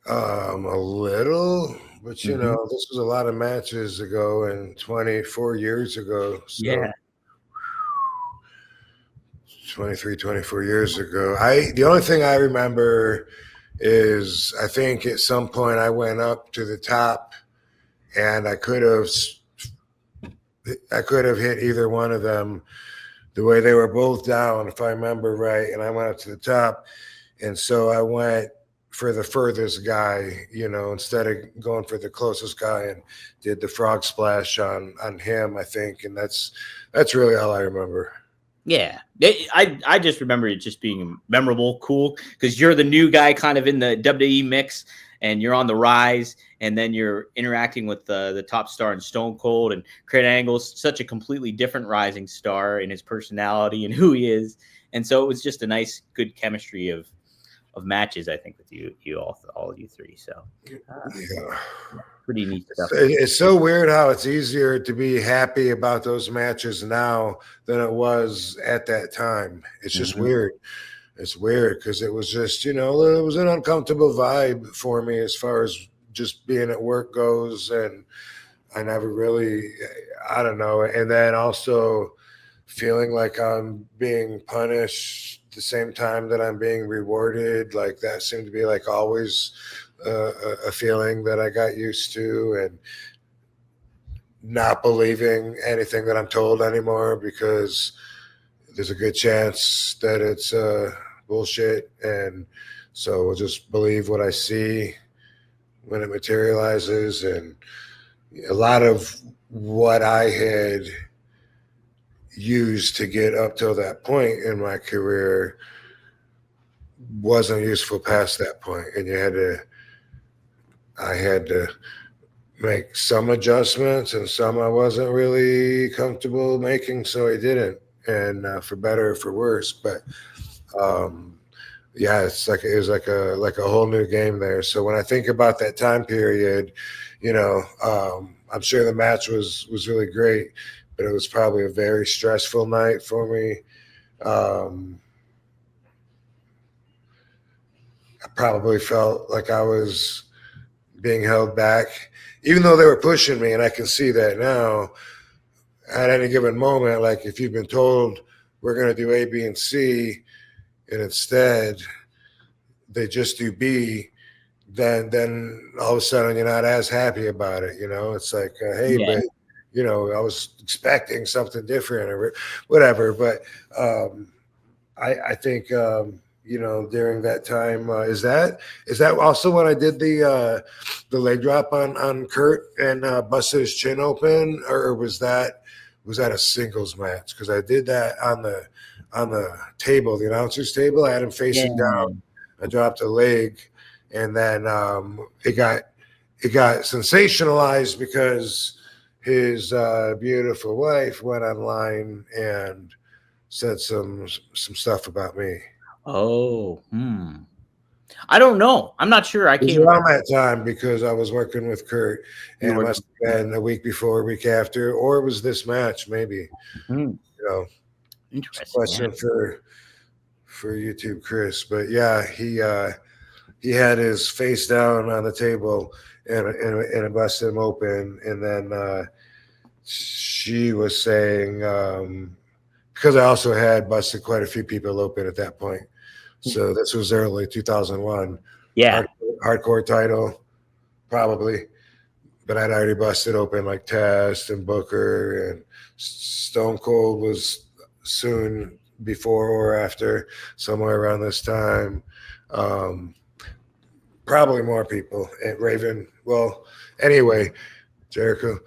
a little, but you know, this was a lot of matches ago and 24 years ago. So. Yeah. 23, 24 years ago. The only thing I remember is I think at some point I went up to the top and I could have hit either one of them the way they were both down, if I remember right. And I went up to the top. And so I went for the furthest guy, you know, instead of going for the closest guy, and did the frog splash on him, I think. And that's really all I remember. Yeah, I just remember it just being memorable, cool, because you're the new guy kind of in the WWE mix, and you're on the rise, and then you're interacting with the top star in Stone Cold, and Kurt Angle's such a completely different rising star in his personality and who he is, and so it was just a nice, good chemistry of matches, I think, with you all of you three. So pretty neat stuff. It's so weird how it's easier to be happy about those matches now than it was at that time. It's just weird. It's weird because it was just, you know, it was an uncomfortable vibe for me as far as just being at work goes, and I never really, I don't know. And then also feeling like I'm being punished the same time that I'm being rewarded, like that seemed to be like always a feeling that I got used to, and not believing anything that I'm told anymore because there's a good chance that it's bullshit, and so we'll just believe what I see when it materializes. And a lot of what I had used to get up till that point in my career wasn't useful past that point, and I had to make some adjustments, and some I wasn't really comfortable making, so I didn't, and for better or for worse. But yeah, it was like a whole new game there. So when I think about that time period, you know, I'm sure the match was really great, but it was probably a very stressful night for me. I probably felt like I was being held back, even though they were pushing me, and I can see that now. At any given moment, like if you've been told we're going to do A, B, and C, and instead they just do B, then all of a sudden you're not as happy about it. You know, it's like, hey, but you know, I was expecting something different or whatever. But I think, you know, during that time, is that also when I did the leg drop on Kurt and busted his chin open, or was that a singles match? Because I did that on the table, the announcer's table. I had him facing down. I dropped a leg, and then it got sensationalized because his beautiful wife went online and said some stuff about me. Oh, I don't know. I'm not sure. I can't around that time because I was working with Kurt, and it must have been a week before, a week after, or it was this match, maybe. You know, interesting question for YouTube, Chris. But yeah, he had his face down on the table, and it busted him open, and then she was saying because I also had busted quite a few people open at that point. So this was early 2001. Yeah. Hardcore title, probably. But I'd already busted open like Test and Booker, and Stone Cold was soon before or after, somewhere around this time. Probably more people. And Raven. Well, anyway, Jericho.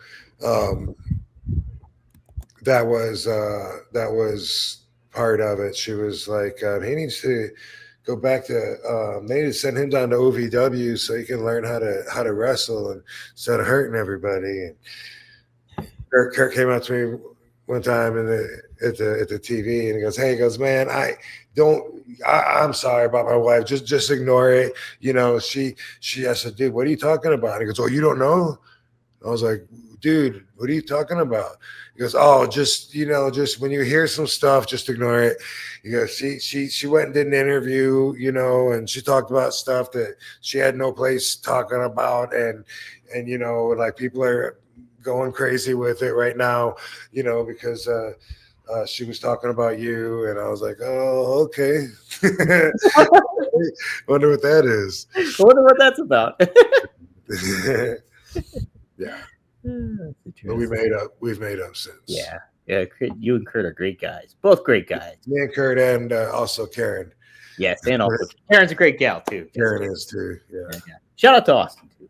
That was part of it. She was like, he needs to go back to. They need to send him down to OVW so he can learn how to wrestle and instead of hurting everybody. And Kurt came up to me one time at the TV and he goes, "Hey," he goes, "Man, I'm sorry about my wife. Just ignore it. You know, she." I said, "Dude, what are you talking about?" He goes, "Oh, you don't know?" I was like, "Dude, what are you talking about?" He goes, "Oh, just when you hear some stuff, just ignore it." He goes, she went and did an interview, and she talked about stuff that she had no place talking about, and like people are going crazy with it right now, because she was talking about you, and I was like, "Oh, okay." Wonder what that is. I wonder what that's about. Yeah. But we've made up since. Yeah. You and Kurt are great guys. Both great guys. Me and Kurt, and also Karen. Yes, and also Karen's a great gal too. Karen is too. Yeah. Shout out to Austin too.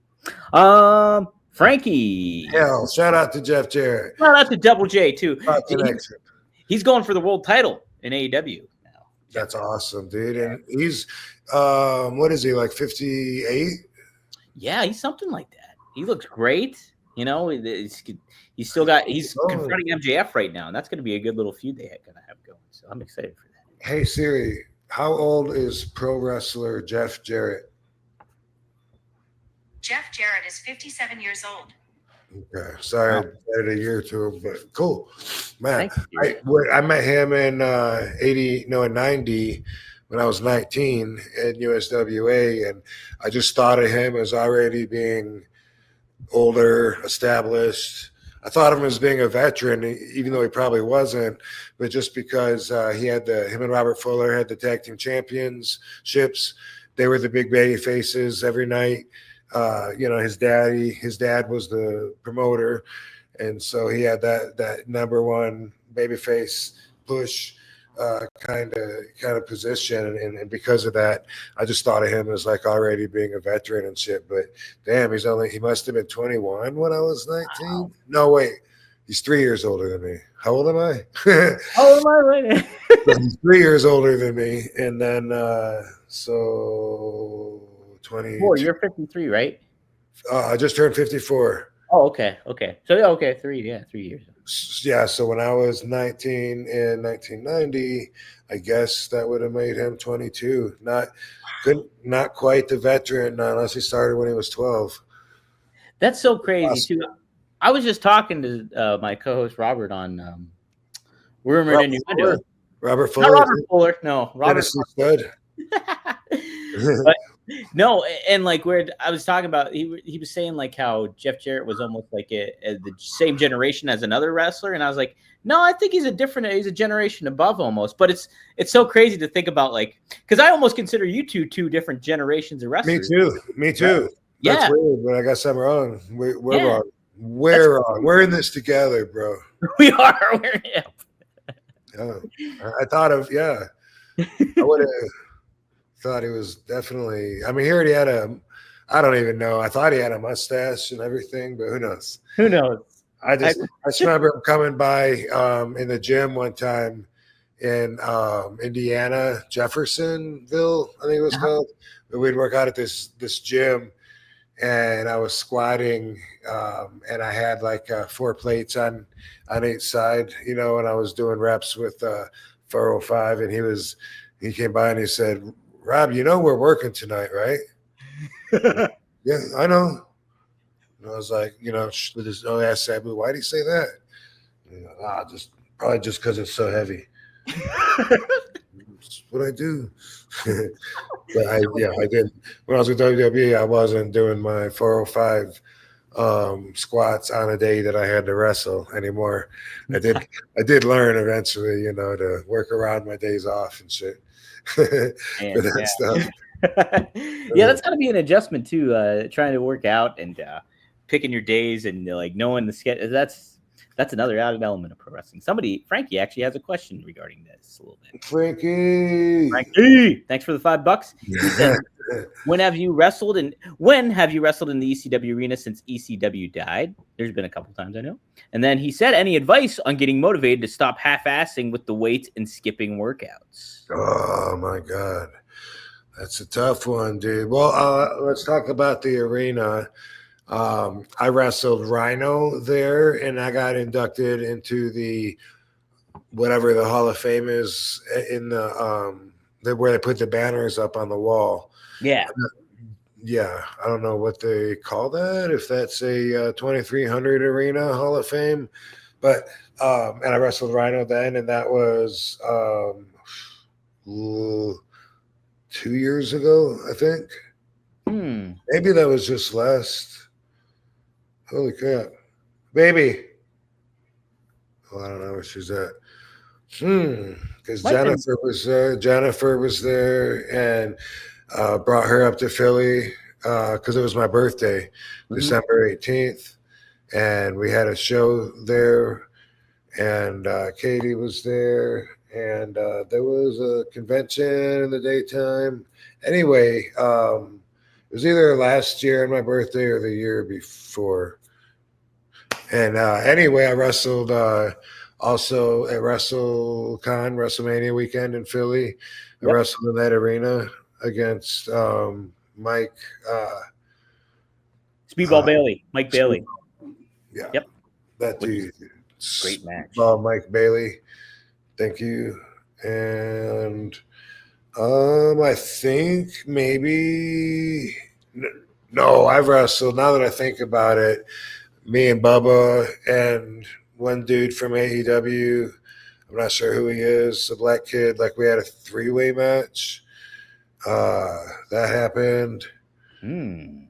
Frankie. Hell, shout out to Jeff Jarrett. Shout out to Double J too. Connection. He's going for the world title in AEW now. That's awesome, dude. And he's what is he, like 58? Yeah, he's something like that. He looks great. He's confronting MJF right now, and that's going to be a good little feud they're going to have going. So I'm excited for that. Hey Siri, how old is pro wrestler Jeff Jarrett? Jeff Jarrett is 57 years old. Okay, sorry, I added a year to him, but cool, man. You, I met him in 90 when I was 19 at USWA, and I just thought of him as already being older, established. I thought of him as being a veteran, even though he probably wasn't. But just because him and Robert Fuller had the tag team championships, they were the big baby faces every night. His dad was the promoter, and so he had that number one baby face push kind of position, and because of that, I just thought of him as like already being a veteran and shit. But damn, he must have been 21 when I was 19. Wow. No, wait, he's 3 years older than me. How old am I? How old am I right now? He's 3 years older than me, and then so 20. You're 53, right? I just turned 54. Oh, okay. So yeah, okay, 3 years. Yeah, so when I was 19 in 1990, I guess that would have made him 22. Not quite the veteran unless he started when he was 12. That's so crazy too. I was just talking to my co-host Robert on Rumored Innuendo. Robert Fuller. Not Robert Fuller. No, Robert Stud. But no, and like where I was talking about, he was saying like how Jeff Jarrett was almost like the same generation as another wrestler, and I was like, no, I think he's a generation above almost. But it's so crazy to think about, like, because I almost consider you two different generations of wrestlers. Me too. Yeah. That's weird, but I guess I'm wrong. We're wrong. We're wrong. We're in this together, bro. We are. Yeah. I thought of I would have thought he was definitely. I mean, he already had I don't even know. I thought he had a mustache and everything, but who knows? Who knows? I just remember him coming by in the gym one time in Indiana, Jeffersonville, I think it was called. But we'd work out at this gym, and I was squatting, and I had like 4 plates on each side, and I was doing reps with 405, and he came by and he said, "Rob, we're working tonight, right?" Yeah, I know. And I was like, with his own ass said, "Why did he say that?" Probably just because it's so heavy. That's what I do. But I did. When I was with WWE, I wasn't doing my 405 squats on a day that I had to wrestle anymore. I did learn eventually, to work around my days off and shit. For that stuff. Yeah, that's got to be an adjustment too. Trying to work out and picking your days and like knowing the schedule. That's another added element of pro wrestling. Frankie actually has a question regarding this a little bit. Frankie, thanks for the $5. He said, when have you wrestled in the ECW arena since ECW died? There's been a couple times, I know. And then he said, any advice on getting motivated to stop half-assing with the weights and skipping workouts? Oh my God. That's a tough one, dude. Well, let's talk about the arena. I wrestled Rhino there, and I got inducted into the whatever the Hall of Fame is in the where they put the banners up on the wall. Yeah. Yeah, I don't know what they call that, if that's a 2300 Arena Hall of Fame. But and I wrestled Rhino then, and that was 2 years ago, I think. Maybe that was just last. Holy crap. Baby. Well, I don't know where she's at. Because Jennifer was there, and brought her up to Philly because it was my birthday, December 18th. And we had a show there, and Katie was there, and there was a convention in the daytime. Anyway, it was either last year on my birthday or the year before. And anyway, I wrestled also at WrestleMania weekend in Philly. I wrestled in that arena against Mike. Speedball Bailey. Mike Bailey. Yeah. Yep. That dude. Great match. Mike Bailey. Thank you. And I think maybe no, I've wrestled, now that I think about it, me and Bubba and one dude from AEW, I'm not sure who he is, a black kid, like we had a 3-way match. That happened.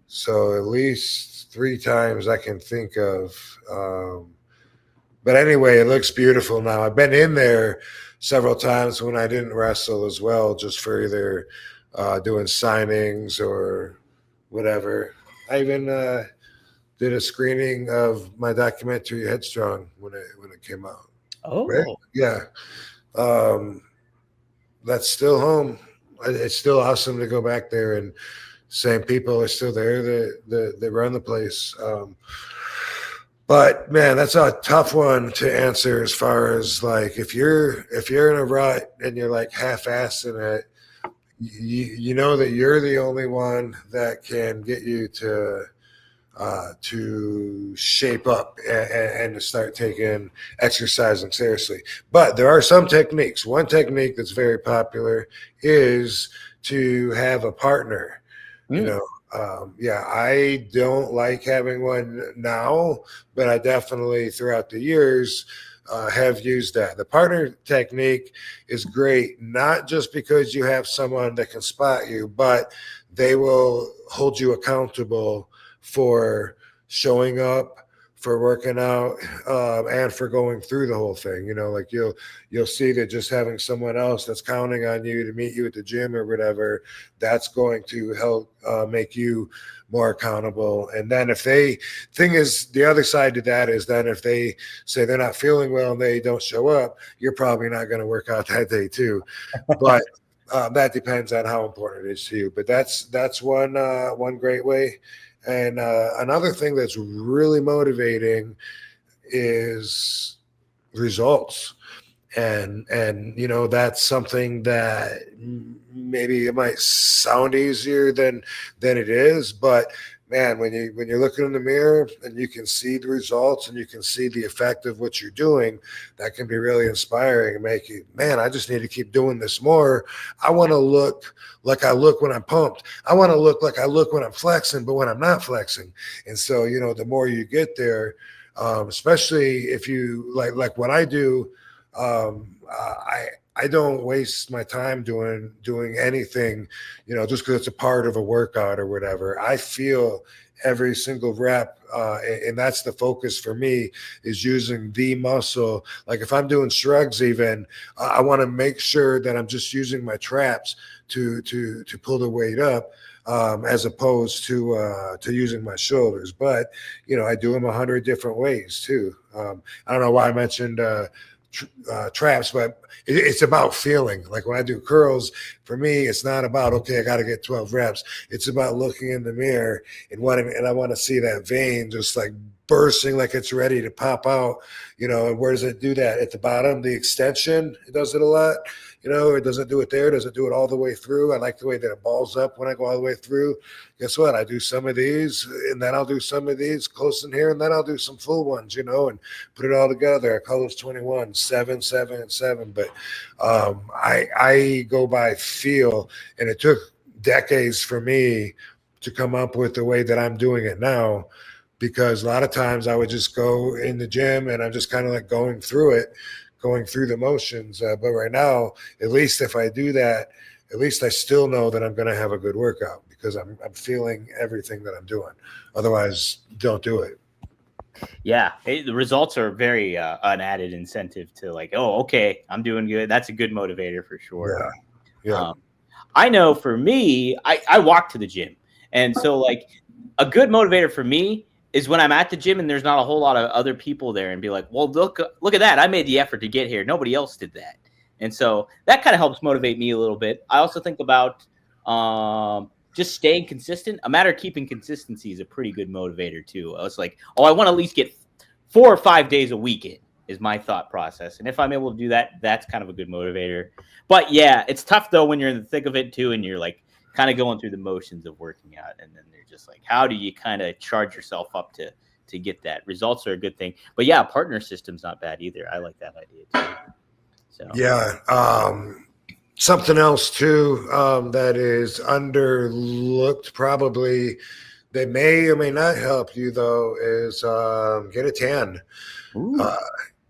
So at least 3 times I can think of. But anyway, it looks beautiful now. I've been in there several times when I didn't wrestle as well, just for either doing signings or whatever. I even did a screening of my documentary Headstrong when it came out. Oh, right? Yeah. That's still home. It's still awesome to go back there, and same people are still there that run the place. But man, that's a tough one to answer, as far as like if you're in a rut and you're like half-assing it, you know that you're the only one that can get you to shape up and to start taking exercising seriously. But there are some techniques. One technique that's very popular is to have a partner. I don't like having one now, but I definitely throughout the years have used that. The partner technique is great, not just because you have someone that can spot you, but they will hold you accountable for showing up, for working out, and for going through the whole thing. Like you'll see that just having someone else that's counting on you to meet you at the gym or whatever, that's going to help make you more accountable. And then the other side to that is then if they say they're not feeling well and they don't show up, you're probably not going to work out that day too. But that depends on how important it is to you. But that's one great way. And another thing that's really motivating is results. And that's something that maybe it might sound easier than it is, but man, when you're looking in the mirror and you can see the results and you can see the effect of what you're doing, that can be really inspiring and make you, man, I just need to keep doing this more. I want to look like I look when I'm pumped. I want to look like I look when I'm flexing, but when I'm not flexing. And so, the more you get there, especially if you like what I do, I don't waste my time doing anything, just because it's a part of a workout or whatever. I feel every single rep, and that's the focus for me, is using the muscle. Like if I'm doing shrugs, even I want to make sure that I'm just using my traps to pull the weight up, as opposed to using my shoulders. But I do them 100 different ways too. I don't know why I mentioned traps, but it's about feeling. Like when I do curls, for me, it's not about, okay, I got to get 12 reps. It's about looking in the mirror and I want to see that vein just like bursting, like it's ready to pop out. And where does it do that? At the bottom, the extension, it does it a lot. It doesn't do it there. It doesn't do it all the way through. I like the way that it balls up when I go all the way through. Guess what? I do some of these, and then I'll do some of these close in here, and then I'll do some full ones, and put it all together. I call those 21, 7, 7, and 7. But I go by feel, and it took decades for me to come up with the way that I'm doing it now, because a lot of times I would just go in the gym and I'm just kind of like going through the motions. But right now, at least if I do that, at least I still know that I'm going to have a good workout because I'm feeling everything that I'm doing. Otherwise, don't do it. Yeah, the results are very an added incentive to like, oh, okay, I'm doing good. That's a good motivator for sure. Yeah. I know for me, I walk to the gym. And so like a good motivator for me is when I'm at the gym and there's not a whole lot of other people there and be like, well, look at that. I made the effort to get here. Nobody else did that. And so that kind of helps motivate me a little bit. I also think about just staying consistent. A matter of keeping consistency is a pretty good motivator too. It's like, oh, I want to at least get 4 or 5 days a week in is my thought process. And if I'm able to do that, that's kind of a good motivator. But yeah, it's tough though when you're in the thick of it too and you're like kind of going through the motions of working out. And then they're just like, how do you kind of charge yourself up to get that? Results are a good thing. But yeah, partner system's not bad either. I like that idea too. So yeah. Something else too that is underlooked, probably that may or may not help you though, is get a tan.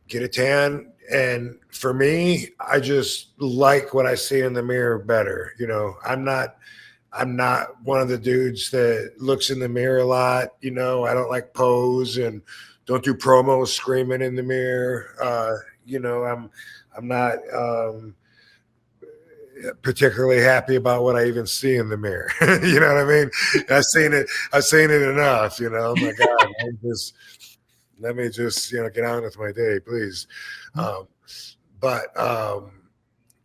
Get a tan. And for me, I just like what I see in the mirror better. I'm not one of the dudes that looks in the mirror a lot. I don't like pose and don't do promos screaming in the mirror. I'm not particularly happy about what I even see in the mirror. You know what I mean? I've seen it enough. Oh my God, let me just get on with my day, please. Fuck,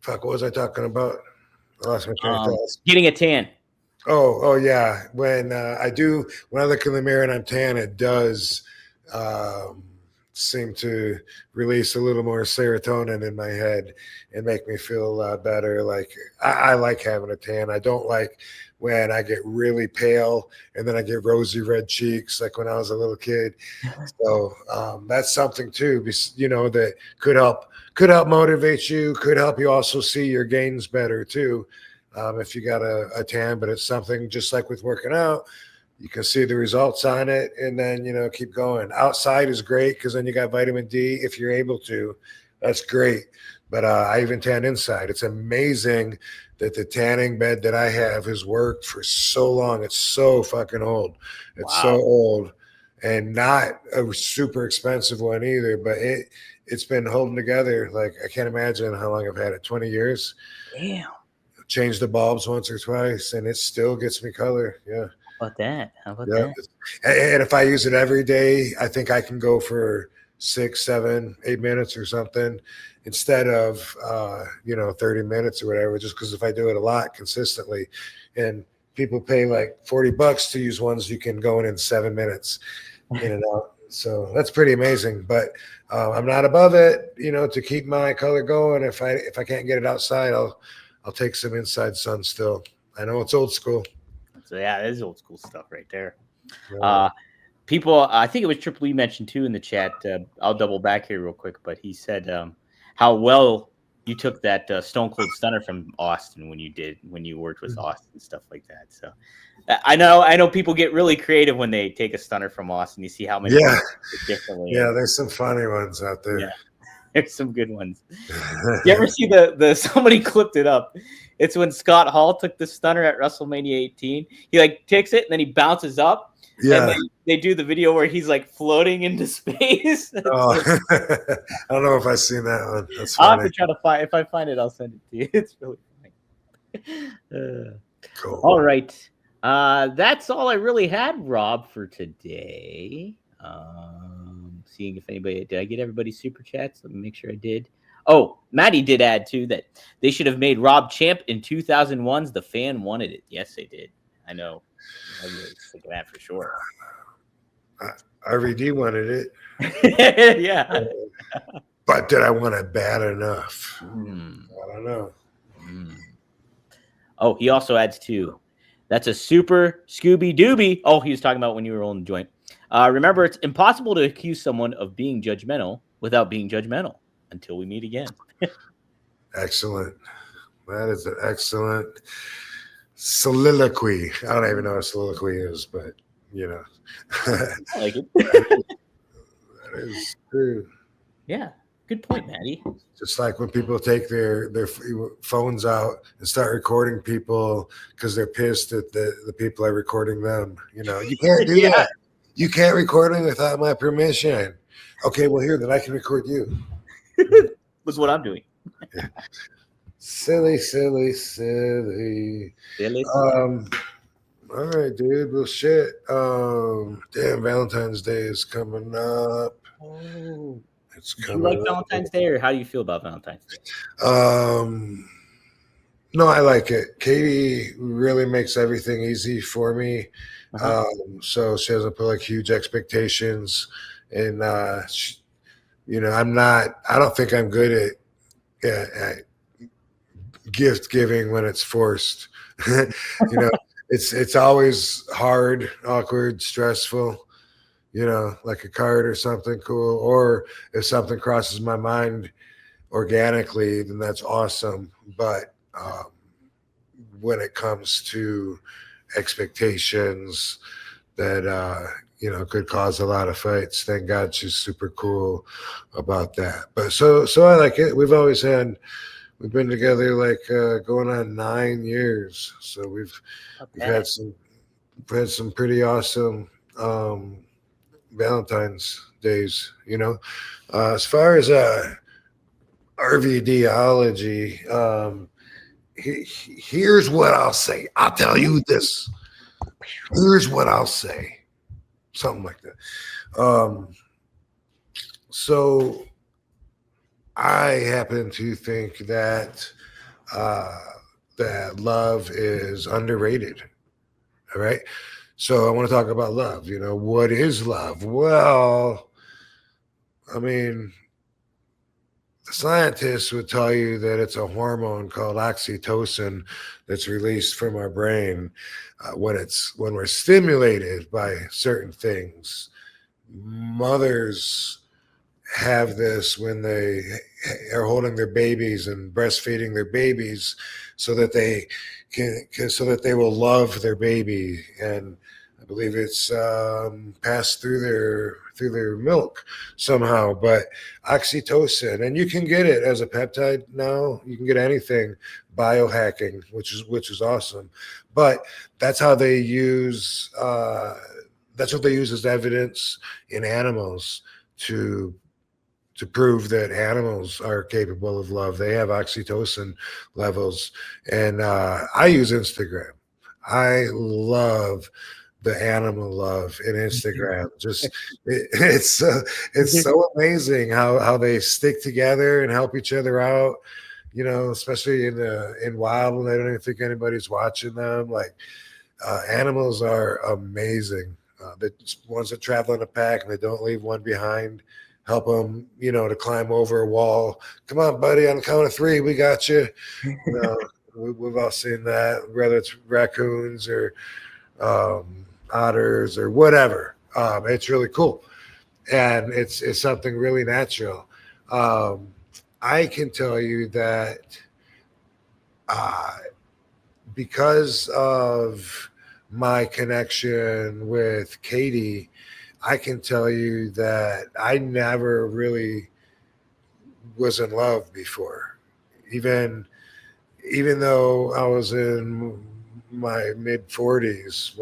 what was I talking about? I lost my train of thought. Getting a tan. Oh yeah. When I look in the mirror and I'm tan, it does seem to release a little more serotonin in my head and make me feel better. Like I like having a tan. I don't like when I get really pale and then I get rosy red cheeks like when I was a little kid. So that's something too, that could help motivate you, could help you also see your gains better too. If you got a tan, but it's something just like with working out, you can see the results on it and then, keep going. Outside is great because then you got vitamin D if you're able to. That's great. But I even tan inside. It's amazing that the tanning bed that I have has worked for so long. It's so fucking old. It's so old and not a super expensive one either, but it's been holding together. Like I can't imagine how long I've had it, 20 years. Damn. Changed the bulbs once or twice and it still gets me color. Yeah. How about that? And if I use it every day, I think I can go for 6, 7, 8 minutes or something instead of 30 minutes or whatever, just because if I do it a lot consistently, and people pay like $40 to use ones you can go in 7 minutes in and out. So that's pretty amazing. But I'm not above it, to keep my color going. If I can't get it outside, I'll take some inside sun still. I know it's old school. So yeah, it is old school stuff right there. Yeah. People, I think it was Triple E mentioned too in the chat. I'll double back here real quick, but he said how well you took that Stone Cold Stunner from Austin when you worked with Austin and stuff like that. So I know people get really creative when they take a stunner from Austin. You see how many differently. Yeah, there's some funny ones out there. Yeah. There's some good ones. You ever see the somebody clipped it up? It's when Scott Hall took the stunner at WrestleMania 18. He like takes it and then he bounces up. Yeah. And they do the video where he's like floating into space. Oh, I don't know if I've seen that one. That's I'll have funny. to try to find. If I find it, I'll send it to you. It's really funny. Cool. All right. That's all I really had, Rob, for today. Seeing if anybody did I get everybody's super chats? Let me make sure I did. Oh, Maddie did add too that they should have made Rob champ in 2001's The Fan wanted it. Yes, they did. I know. I was thinking that for sure. RVD wanted it. Yeah. But did I want it bad enough? Mm. I don't know. Mm. Oh, he also adds too. That's a super Scooby Dooby. Oh, he was talking about when you were rolling the joint. Remember, it's impossible to accuse someone of being judgmental without being judgmental. Until we meet again. Excellent. That is an excellent soliloquy. I don't even know what a soliloquy is, but you know. I like it. That is true. Yeah. Good point, Maddie. Just like when people take their phones out and start recording people because they're pissed at the people are recording them. You know, you can't do that. You can't record me without my permission. Okay, well, here, then I can record you. Was what I'm doing. Silly. All right, dude. Well, shit. Damn, Valentine's Day is coming up. Oh. It's Do you coming like up. Valentine's Day, or how do you feel about Valentine's Day? No, I like it. Katie really makes everything easy for me. So she doesn't put like huge expectations, and I don't think I'm good at gift giving when it's forced. It's always hard, awkward, stressful. Like a card or something cool, or if something crosses my mind organically, then that's awesome. But when it comes to expectations that could cause a lot of fights, thank God she's super cool about that. But so I like it. We've been together like going on 9 years, so we've had some pretty awesome Valentine's days. As far as RVDology, here's what I'll say. I'll tell you this. Here's what I'll say. Something like that. So I happen to think that that love is underrated. All right. So I want to talk about love. What is love? Well, I mean, the scientists would tell you that it's a hormone called oxytocin that's released from our brain when we're stimulated by certain things. Mothers have this when they are holding their babies and breastfeeding their babies, so that they will love their baby, and I believe it's passed through their milk somehow. But oxytocin, and you can get it as a peptide now. You can get anything biohacking, which is awesome. But that's how they use. That's what they use as evidence in animals to prove that animals are capable of love. They have oxytocin levels. And I use Instagram. I love the animal love in Instagram. Just it's so amazing how they stick together and help each other out. Especially in wild when they don't even think anybody's watching them. Like animals are amazing. The ones that travel in a pack and they don't leave one behind. Help them, to climb over a wall. Come on, buddy, on the count of 3, we got you. We've all seen that, whether it's raccoons or otters or whatever. It's really cool, and it's something really natural. I can tell you that because of my connection with Katie, I can tell you that I never really was in love before, even though I was in my mid 40s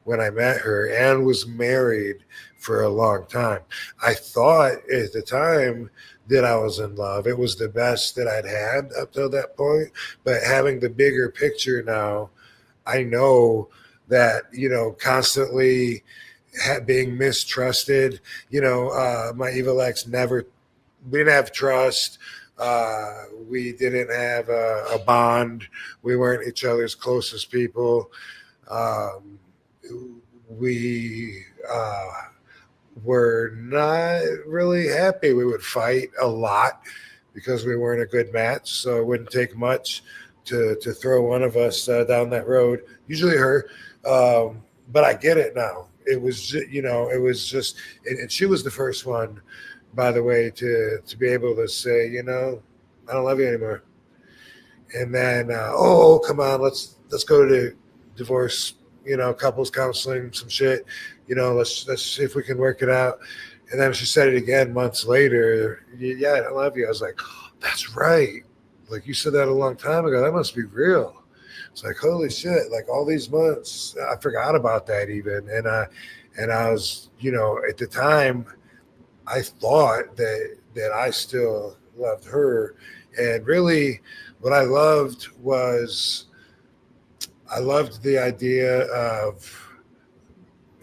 when I met her and was married for a long time. I thought at the time that I was in love. It was the best that I'd had up till that point. But having the bigger picture now, I know that, constantly being mistrusted, my evil ex we didn't have trust. We didn't have a bond. We weren't each other's closest people. We were not really happy. We would fight a lot because we weren't a good match. So it wouldn't take much to throw one of us down that road, usually her. But I get it now. It was just, and she was the first one, by the way, to be able to say, I don't love you anymore. And then, come on, let's go to divorce, couples counseling, some shit, let's see if we can work it out. And then she said it again months later. Yeah, I don't love you. I was like, oh, that's right. Like, you said that a long time ago. That must be real. It's like, holy shit, like all these months, I forgot about that even. And I was, at the time, I thought that I still loved her. And really what I loved was the idea of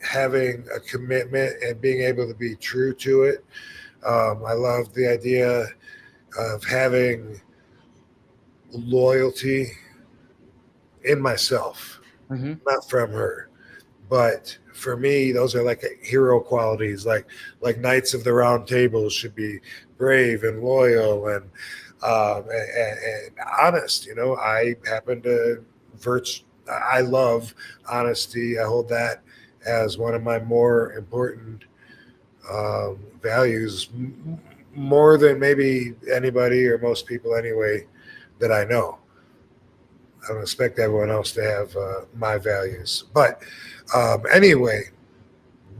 having a commitment and being able to be true to it. I loved the idea of having loyalty in myself, not from her. But for me, those are like hero qualities, like Knights of the Round Table should be brave and loyal and honest. I happen to I love honesty. I hold that as one of my more important values, more than maybe anybody or most people anyway that I know. I don't expect everyone else to have my values. But anyway,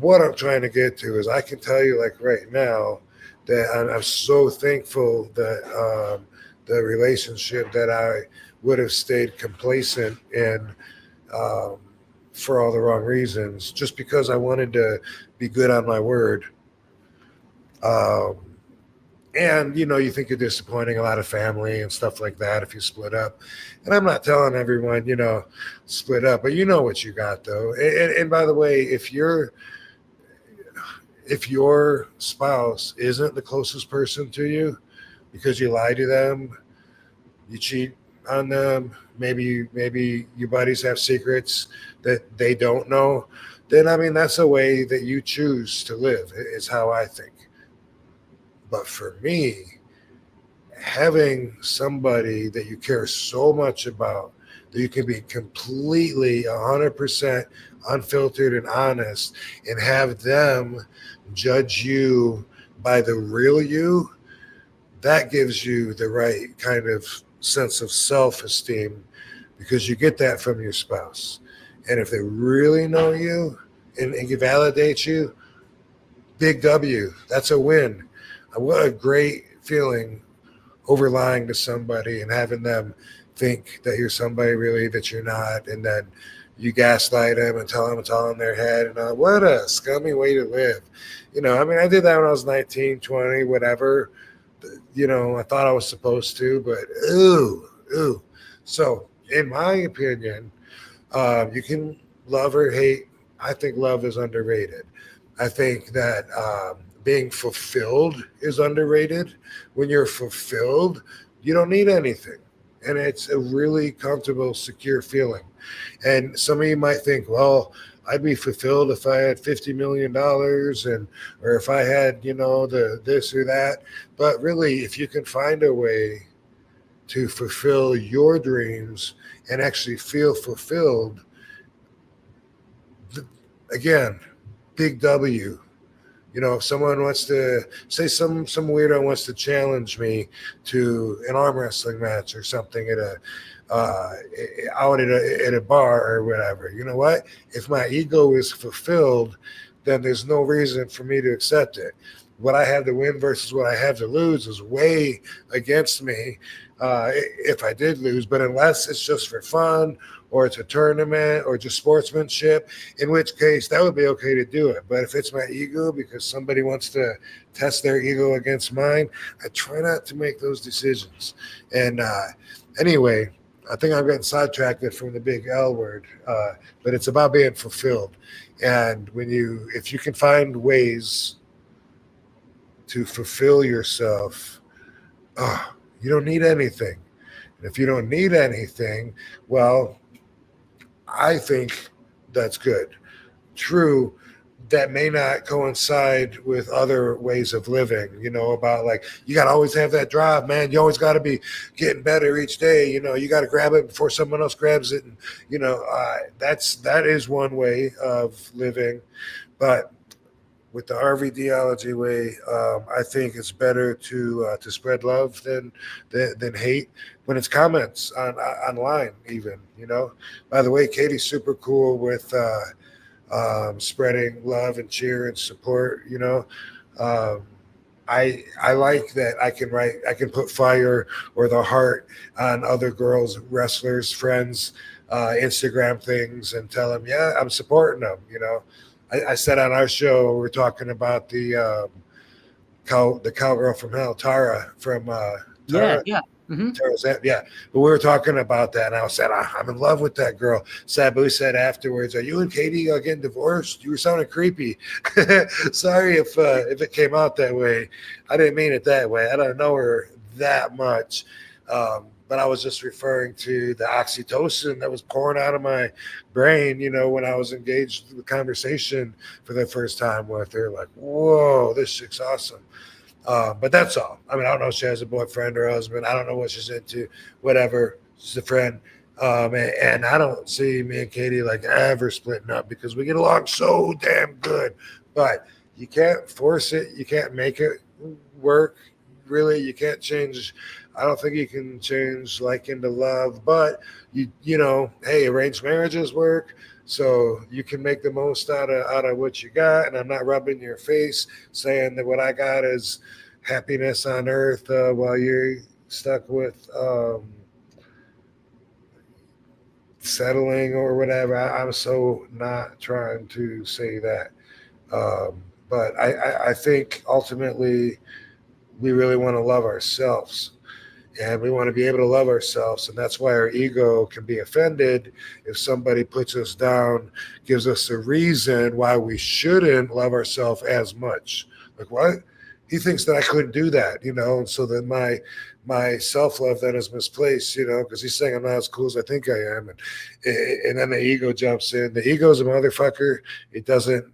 what I'm trying to get to is I can tell you, like right now, that I'm so thankful that the relationship that I would have stayed complacent in for all the wrong reasons, just because I wanted to be good on my word. And, you think you're disappointing a lot of family and stuff like that if you split up. And I'm not telling everyone, split up, but you know what you got, though. And by the way, if your spouse isn't the closest person to you because you lie to them, you cheat on them, maybe your buddies have secrets that they don't know, then, that's a way that you choose to live, is how I think. But for me, having somebody that you care so much about, that you can be completely 100% unfiltered and honest, and have them judge you by the real you, that gives you the right kind of sense of self-esteem, because you get that from your spouse. And if they really know you and you validate you, big W, that's a win. What a great feeling over lying to somebody and having them think that you're somebody really that you're not, and then you gaslight them and tell them it's all in their head. And what a scummy way to live. I did that when I was 19, 20, whatever. I thought I was supposed to, but ooh. So in my opinion, you can love or hate. I think love is underrated. I think that being fulfilled is underrated. When you're fulfilled, you don't need anything. And it's a really comfortable, secure feeling. And some of you might think, well, I'd be fulfilled if I had $50 million or if I had, the this or that. But really, if you can find a way to fulfill your dreams and actually feel fulfilled, again, big W. If someone wants to say some weirdo wants to challenge me to an arm wrestling match or something out at a bar or whatever, you know what? If my ego is fulfilled, then there's no reason for me to accept it. what I have to win versus what I have to lose is way against me if I did lose. But unless it's just for fun or it's a tournament or just sportsmanship, in which case that would be okay to do it. But if it's my ego because somebody wants to test their ego against mine, I try not to make those decisions. And anyway, I think I'm getting sidetracked from the big L word, but it's about being fulfilled. And if you can find ways to fulfill yourself, you don't need anything. And if you don't need anything, well, I think that's good. True, that may not coincide with other ways of living, about like, you got to always have that drive, man. You always got to be getting better each day. You got to grab it before someone else grabs it. And, that is one way of living. But with the RVDology way, I think it's better to spread love than hate when it's comments online even, By the way, Katie's super cool with spreading love and cheer and support, I like that I can put fire or the heart on other girls, wrestlers, friends, Instagram things and tell them, yeah, I'm supporting them, I said on our show, we're talking about the cowgirl from hell, Tara from Tara. Yeah. Mm-hmm. Yeah, but we were talking about that, and I said I'm in love with that girl. Sabu said afterwards, "Are you and Katie getting divorced? You were sounding creepy." Sorry if it came out that way. I didn't mean it that way. I don't know her that much, but I was just referring to the oxytocin that was pouring out of my brain. When I was engaged in the conversation for the first time with her, like, whoa, this chick's awesome. But that's all. I mean, I don't know if she has a boyfriend or husband. I don't know what she's into, whatever. She's a friend. And I don't see me and Katie like ever splitting up because we get along so damn good. But you can't force it. You can't make it work. Really, you can't change. I don't think you can change liking to love. But, hey, arranged marriages work. So you can make the most out of what you got. And I'm not rubbing your face saying that what I got is happiness on earth while you're stuck with settling or whatever. I'm so not trying to say that. But I think ultimately we really want to love ourselves. And we want to be able to love ourselves. And that's why our ego can be offended if somebody puts us down, gives us a reason why we shouldn't love ourselves as much. Like, what? He thinks that I couldn't do that, and so then my self-love then is misplaced, because he's saying I'm not as cool as I think I am. And then the ego jumps in. The ego is a motherfucker. It doesn't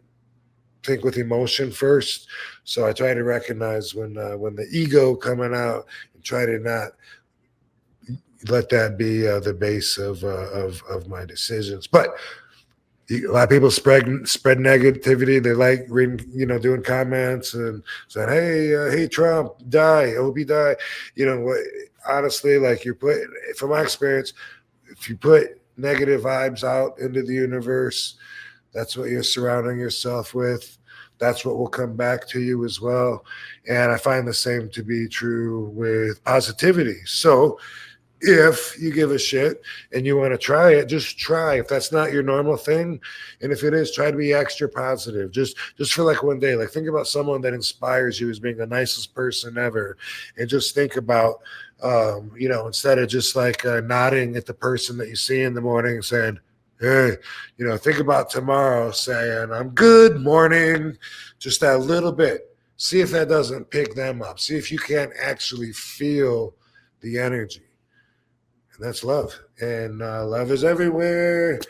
think with emotion first. So I try to recognize when the ego coming out, try to not let that be the base of my decisions. But a lot of people spread negativity. They like reading, doing comments and saying, hey, Trump, die, hope he die. Honestly, like from my experience, if you put negative vibes out into the universe, that's what you're surrounding yourself with. That's what will come back to you as well. And I find the same to be true with positivity. So if you give a shit and you want to try it, just try. If that's not your normal thing, and if it is, try to be extra positive. Just for like one day, like think about someone that inspires you as being the nicest person ever. And just think about, instead of just like nodding at the person that you see in the morning and saying, hey, think about tomorrow saying, I'm good morning, just that little bit. See if that doesn't pick them up. See if you can't actually feel the energy. And that's love. And love is everywhere.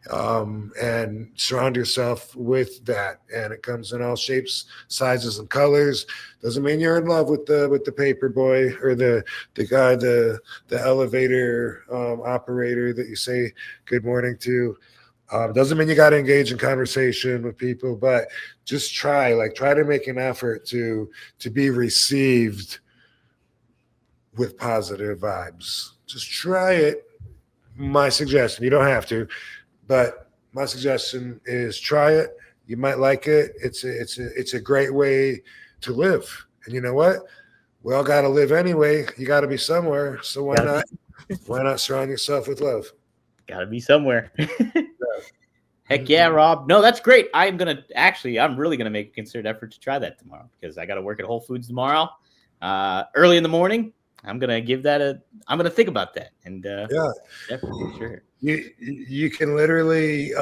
And surround yourself with that. And it comes in all shapes, sizes, and colors. Doesn't mean you're in love with the paper boy or the guy, the elevator operator that you say good morning to. Doesn't mean you got to engage in conversation with people, but just try to make an effort to be received with positive vibes. Just try it. My suggestion, you don't have to, but my suggestion is try it You might like it. It's a great way to live. And you know what? We all got to live anyway. You got to be somewhere. So why not surround yourself with love? Gotta be somewhere. Heck yeah, Rob. No, that's great. I'm really gonna make a concerted effort to try that tomorrow because I gotta work at Whole Foods tomorrow. Early in the morning. I'm gonna think about that. And definitely sure. You can literally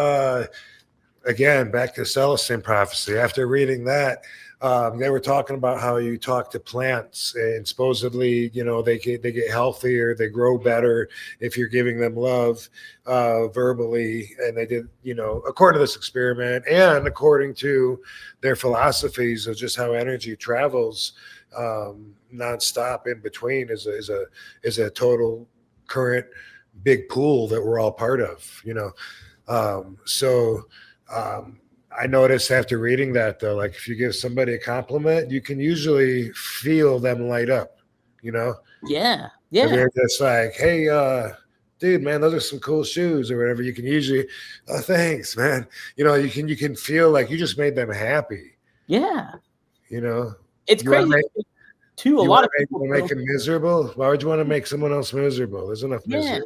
again, back to Celestine prophecy. After reading that, they were talking about how you talk to plants and supposedly, they get healthier, they grow better if you're giving them love verbally. And they did, according to this experiment and according to their philosophies of just how energy travels nonstop in between is a total current big pool that we're all part of, I noticed after reading that, though, like if you give somebody a compliment, you can usually feel them light up, Yeah. If they're just like, hey, dude, man, those are some cool shoes or whatever. You can usually, oh, thanks, man. You can feel like you just made them happy. Yeah. It's crazy too. A lot of people make them miserable. Why would you want to make someone else miserable? There's enough misery.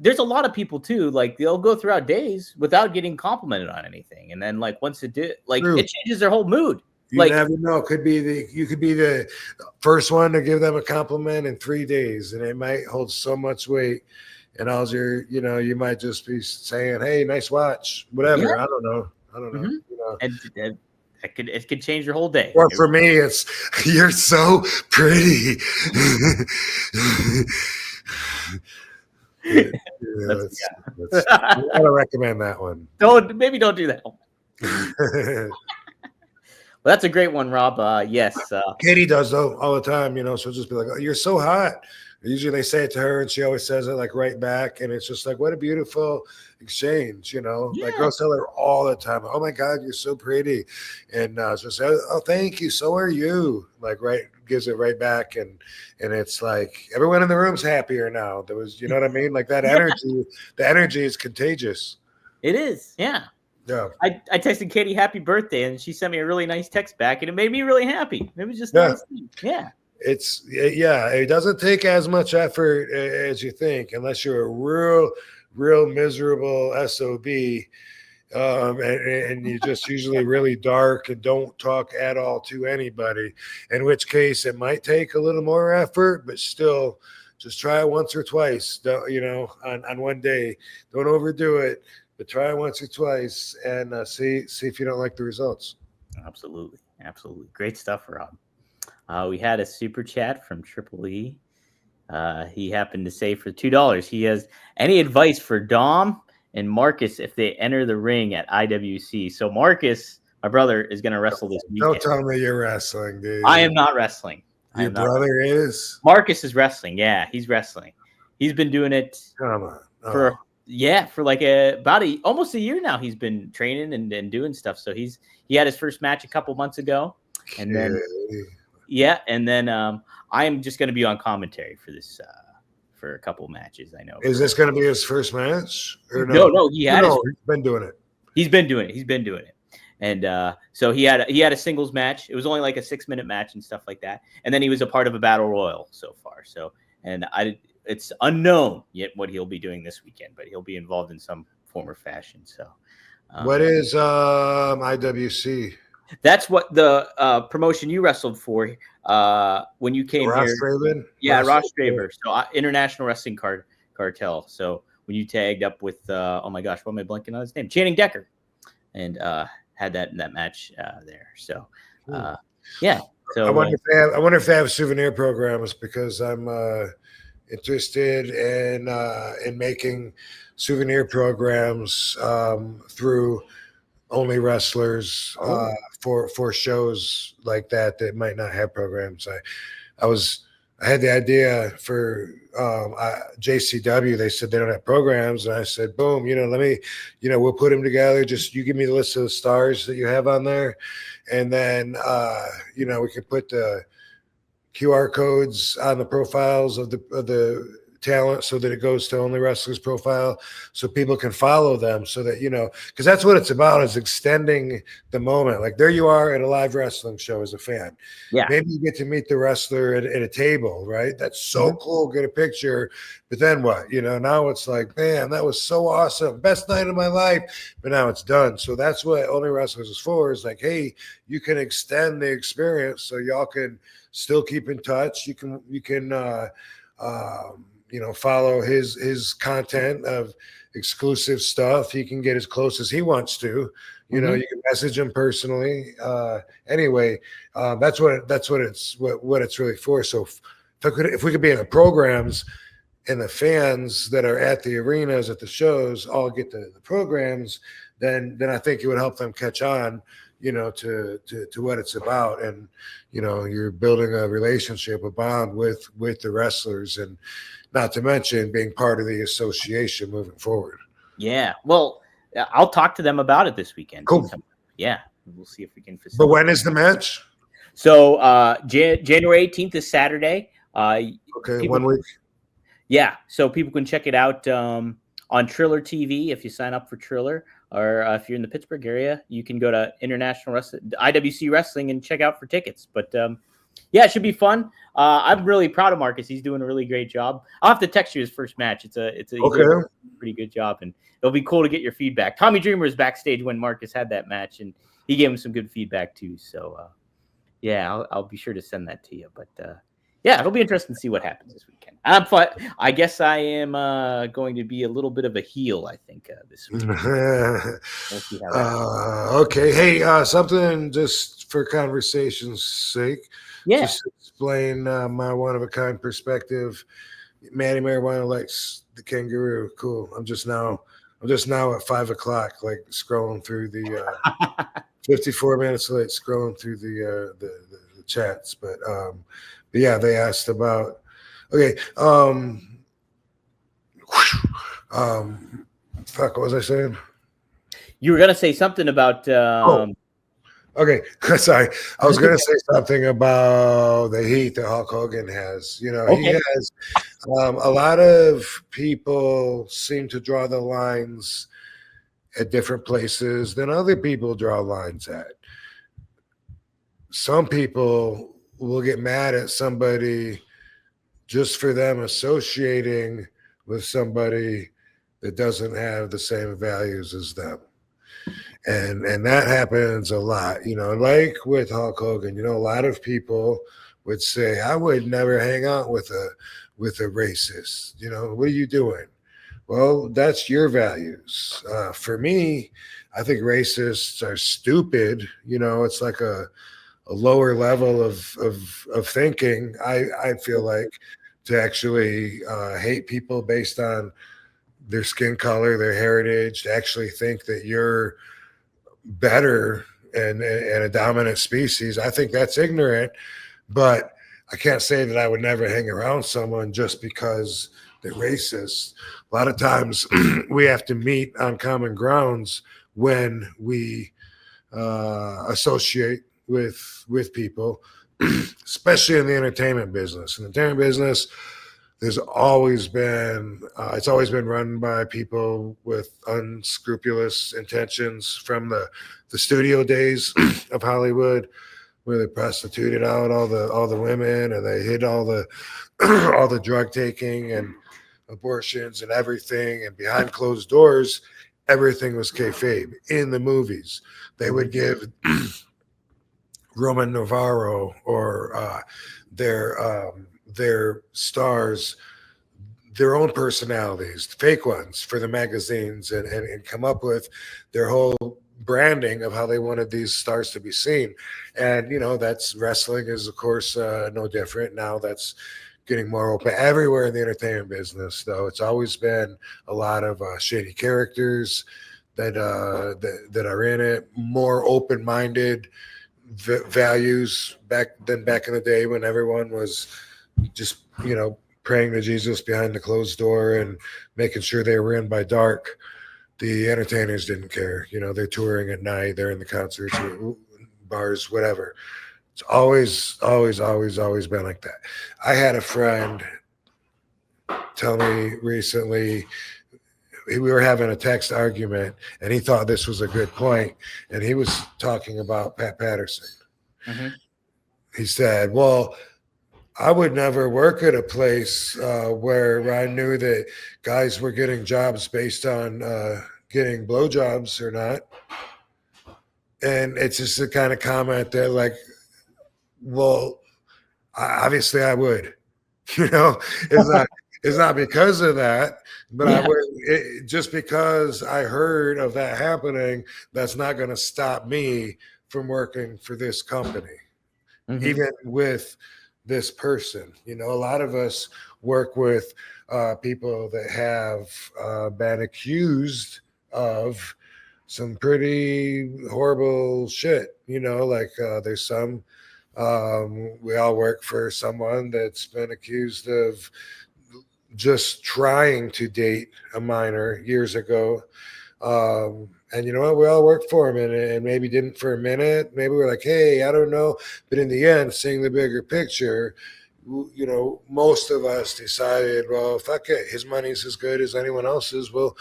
There's a lot of people too, like they'll go throughout days without getting complimented on anything. And then like once it did, like True. It changes their whole mood. You never know. You could be the first one to give them a compliment in 3 days, and it might hold so much weight. And all you might just be saying, hey, nice watch, whatever. Yeah. I don't know. Mm-hmm. And it could change your whole day. Or for me, it's you're so pretty. I don't recommend that one. Don't do that. Well, that's a great one, Rob. Yes. Katie does though all the time, she'll just be like, oh, you're so hot. Usually they say it to her and she always says it like right back. And it's just like, what a beautiful exchange, Like girls tell her all the time, oh my God, you're so pretty. And she'll say, oh, thank you. So are you. Like gives it right back. And it's like everyone in the room's happier now. There was, you know what I mean? Like that energy, the energy is contagious. It is. Yeah. Yeah. I texted Katie happy birthday and she sent me a really nice text back and it made me really happy. It was just nice. Yeah. It doesn't take as much effort as you think, unless you're a real miserable SOB. And you're just usually really dark and don't talk at all to anybody, in which case it might take a little more effort, but still just try it once or twice, on one day. Don't overdo it, but try it once or twice and see if you don't like the results. Absolutely. Great stuff, Rob. We had a super chat from Triple E. He happened to say for $2, he has any advice for Dom and Marcus if they enter the ring at IWC. So Marcus, my brother, is going to wrestle this weekend. Don't tell me you're wrestling, dude. I am not wrestling. Your brother is? Marcus is wrestling. Yeah, he's wrestling. He's been doing it for like almost a year now. He's been training and doing stuff. So he had his first match a couple months ago. And then I am just going to be on commentary for this for a couple matches. I know. Is this going to be his first match? Or no, he's been doing it. He's been doing it. And so he had a singles match. It was only like a 6-minute match and stuff like that. And then he was a part of a battle royal so far. So it's unknown yet what he'll be doing this weekend, but he'll be involved in some form or fashion. So what is IWC? That's what the promotion you wrestled for when you came Ross here. Draven? Yeah, Ross Draver. So International Wrestling Cartel. So when you tagged up with, oh my gosh, what am I blanking on his name? Channing Decker. And had that match there. So, yeah. So I wonder if they have souvenir programs, because I'm interested in making souvenir programs through only wrestlers for shows like that might not have programs. I had the idea for JCW. They said they don't have programs, and I said, boom, let me, we'll put them together. Just you give me the list of the stars that you have on there, and then we can put the QR codes on the profiles of the talent so that it goes to Only Wrestlers profile so people can follow them so that, because that's what it's about, is extending the moment. Like there you are at a live wrestling show as a fan. Yeah. Maybe you get to meet the wrestler at a table, right? That's so cool. Get a picture. But then what? Now it's like, man, that was so awesome. Best night of my life. But now it's done. So that's what Only Wrestlers is for, is like, hey, you can extend the experience so y'all can still keep in touch. You can follow his content of exclusive stuff. He can get as close as he wants to. You can message him personally. Anyway, that's what it's really for. So if we could be in the programs and the fans that are at the arenas, at the shows, all get the programs, then I think it would help them catch on, to what it's about. And, you're building a relationship, a bond with the wrestlers, and not to mention being part of the association moving forward. Yeah. Well, I'll talk to them about it this weekend. Cool. Yeah. We'll see if we can But when is the match? So January 18th is Saturday. Okay, 1 week. Yeah. So people can check it out on Triller TV if you sign up for Triller. Or if you're in the Pittsburgh area, you can go to International Wrestling, IWC Wrestling, and check out for tickets. But yeah, it should be fun. I'm really proud of Marcus. He's doing a really great job. I'll have to text you his first match. He's a pretty good job, and it'll be cool to get your feedback. Tommy Dreamer was backstage when Marcus had that match, and he gave him some good feedback too. So yeah, I'll be sure to send that to you. But yeah, it'll be interesting to see what happens this weekend. I'm fun. I guess I am going to be a little bit of a heel, I think, this week. We'll see how okay. Hey, something just for conversation's sake. Yeah. Just to explain my one-of-a-kind perspective. Manny Marijuana likes the kangaroo. Cool. I'm just now at 5 o'clock, like scrolling through the 54 minutes late, scrolling through the chats. But yeah, they asked about. Okay. Fuck. What was I saying? You were gonna say something about. Okay, sorry. I was going to say something about the heat that Hulk Hogan has. He has a lot of people seem to draw the lines at different places than other people draw lines at. Some people will get mad at somebody just for them associating with somebody that doesn't have the same values as them. And that happens a lot, like with Hulk Hogan. A lot of people would say, I would never hang out with a racist. What are you doing? Well, that's your values. For me, I think racists are stupid. It's like a lower level of thinking. I feel like, to actually hate people based on their skin color, their heritage, to actually think that you're better and a dominant species. I think that's ignorant, but I can't say that I would never hang around someone just because they're racist. A lot of times we have to meet on common grounds when we associate with people, especially in the entertainment business. In the entertainment business, there's always been it's always been run by people with unscrupulous intentions from the studio days of Hollywood, where they prostituted out all the women, and they hid all the all the drug taking and abortions and everything, and behind closed doors everything was kayfabe. In the movies they would give Roman Navarro or their stars their own personalities, fake ones, for the magazines, and come up with their whole branding of how they wanted these stars to be seen. And that's wrestling is of course no different. Now that's getting more open everywhere in the entertainment business, though. It's always been a lot of shady characters that are in it, more open-minded values back in the day when everyone was just praying to Jesus behind the closed door and making sure they were in by dark. The entertainers didn't care. They're touring at night, they're in the concerts, bars, whatever. It's always been like that. I had a friend tell me recently, we were having a text argument, and he thought this was a good point, and he was talking about Pat Patterson. Mhm. He said, well, I would never work at a place where I knew that guys were getting jobs based on getting blowjobs or not. And it's just the kind of comment that, like, well, obviously I would, it's not because of that, but I Yeah. would, just because I heard of that happening, that's not going to stop me from working for this company, Mhm. even with this person. A lot of us work with people that have been accused of some pretty horrible shit. Like there's some, we all work for someone that's been accused of just trying to date a minor years ago. And you know what? We all worked for him, and maybe didn't for a minute. Maybe we're like, hey, I don't know. But in the end, seeing the bigger picture, most of us decided, well, fuck it. His money's as good as anyone else's. We'll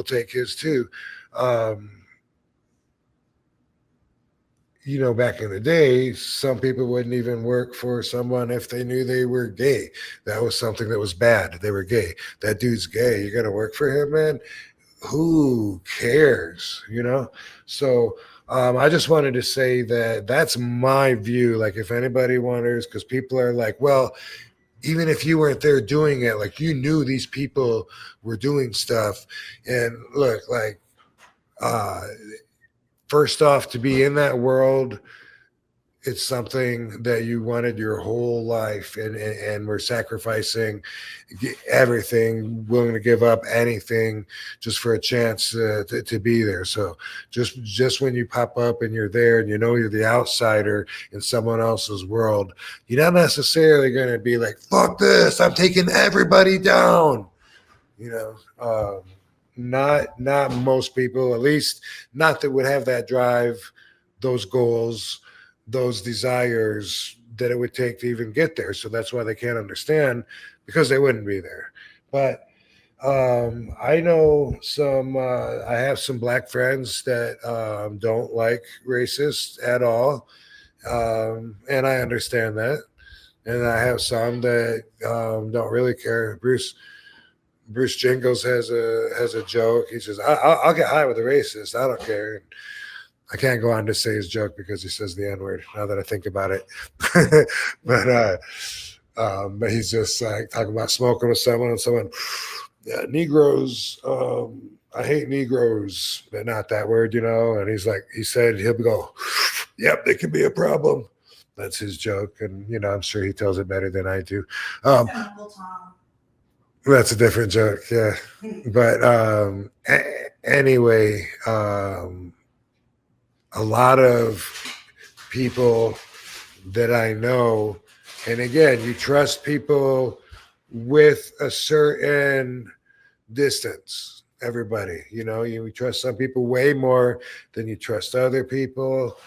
take his too. Back in the day, some people wouldn't even work for someone if they knew they were gay. That was something that was bad. They were gay. That dude's gay. You're going to work for him, man? Who cares? So I just wanted to say that that's my view. Like, if anybody wonders, because people are like, well, even if you weren't there doing it, like, you knew these people were doing stuff. And look, like, first off, to be in that world, it's something that you wanted your whole life, and we're sacrificing everything, willing to give up anything just for a chance to be there. So just when you pop up and you're there, and you're the outsider in someone else's world, you're not necessarily going to be like, fuck this, I'm taking everybody down. Not most people, at least not that would have that drive, those goals, those desires that it would take to even get there. So that's why they can't understand, because they wouldn't be there. But I know I have some black friends that don't like racists at all. And I understand that. And I have some that don't really care. Bruce Jingles has a joke. He says, I'll get high with a racist. I don't care. And I can't go on to say his joke because he says the N-word, now that I think about it. But he's just like talking about smoking with someone, and someone, yeah, Negroes, I hate Negroes, but not that word, And he's like, he said, he'll go, yep, they can be a problem. That's his joke. And, I'm sure he tells it better than I do. That's a different joke. Yeah. But anyway, a lot of people that I know, and again, you trust people with a certain distance. Everybody, you trust some people way more than you trust other people.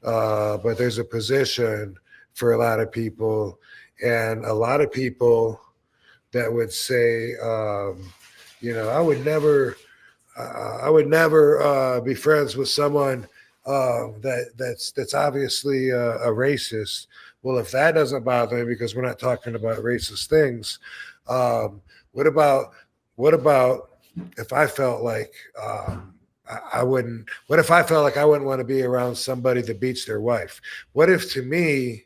But there's a position for a lot of people, and a lot of people that would say, I would never be friends with someone that's obviously a racist. Well, if that doesn't bother me, because we're not talking about racist things, what about if I felt like I wouldn't? What if I felt like I wouldn't want to be around somebody that beats their wife? What if, to me,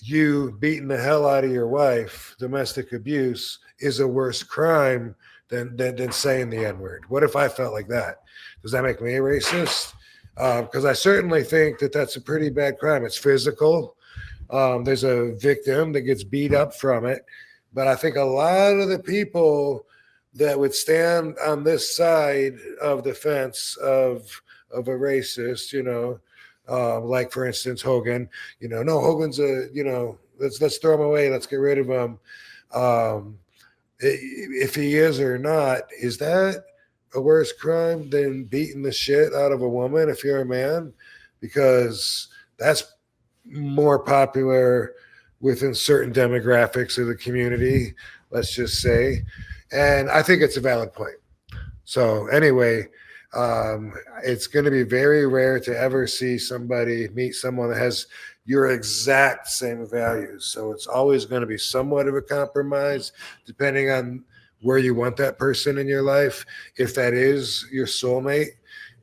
you beating the hell out of your wife, domestic abuse, is a worse crime than saying the N-word? What if I felt like that? Does that make me a racist? Because I certainly think that that's a pretty bad crime. It's physical. There's a victim that gets beat up from it. But I think a lot of the people that would stand on this side of the fence of a racist, like, for instance, Hogan, no, Hogan's let's throw him away. Let's get rid of him. If he is or not, is that a worse crime than beating the shit out of a woman if you're a man? Because that's more popular within certain demographics of the community, let's just say. And I think it's a valid point. So anyway, it's going to be very rare to ever meet someone that has your exact same values. So it's always going to be somewhat of a compromise depending on where you want that person in your life. If that is your soulmate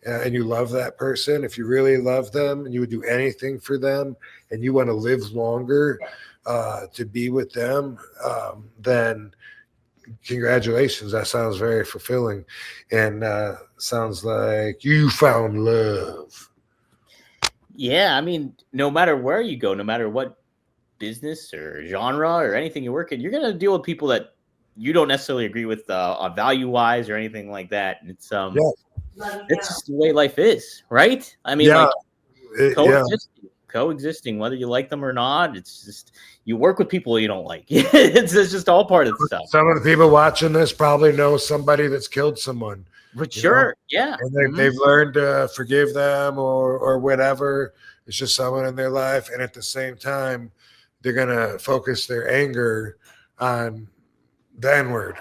and you love that person, if you really love them and you would do anything for them and you want to live longer to be with them, then congratulations. That sounds very fulfilling and sounds like you found love. Yeah, I mean, no matter where you go, no matter what business or genre or anything you work in, you're going to deal with people that you don't necessarily agree with on value wise or anything like that. And it's it's just the way life is, right? I mean, coexisting, whether you like them or not. It's just you work with people you don't like. it's just all part of the stuff. Some of the people watching this probably know somebody that's killed someone. But sure, yeah. And they've learned to forgive them or whatever. It's just someone in their life. And at the same time, they're going to focus their anger on the N-word,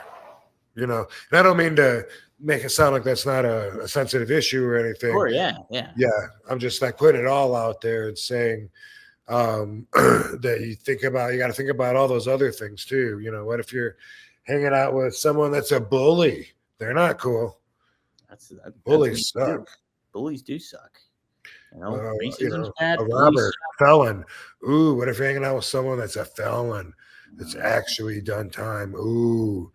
And I don't mean to make it sound like that's not a sensitive issue or anything. Sure, yeah. I'm just like putting it all out there and saying that you got to think about all those other things too. What if you're hanging out with someone that's a bully? They're not cool. Bullies suck. Bullies do suck. Racism's bad. A robber, felon. Ooh, what if you're hanging out with someone that's a felon that's actually done time? Ooh,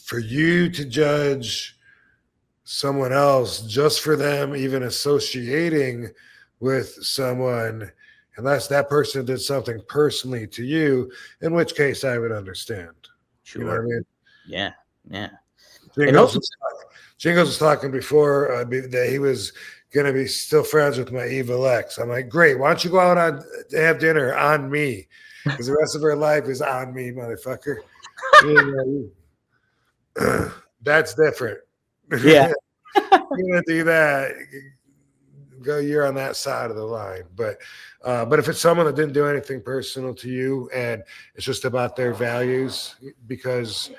for you to judge someone else just for them even associating with someone, unless that person did something personally to you, in which case I would understand. Sure. You know what I mean? Yeah. Jingles was talking before that he was going to be still friends with my evil ex. I'm like, great. Why don't you go out to have dinner on me? Because the rest of her life is on me, motherfucker. That's different. Yeah. You're going to do that. You're on that side of the line. But if it's someone that didn't do anything personal to you and it's just about their values because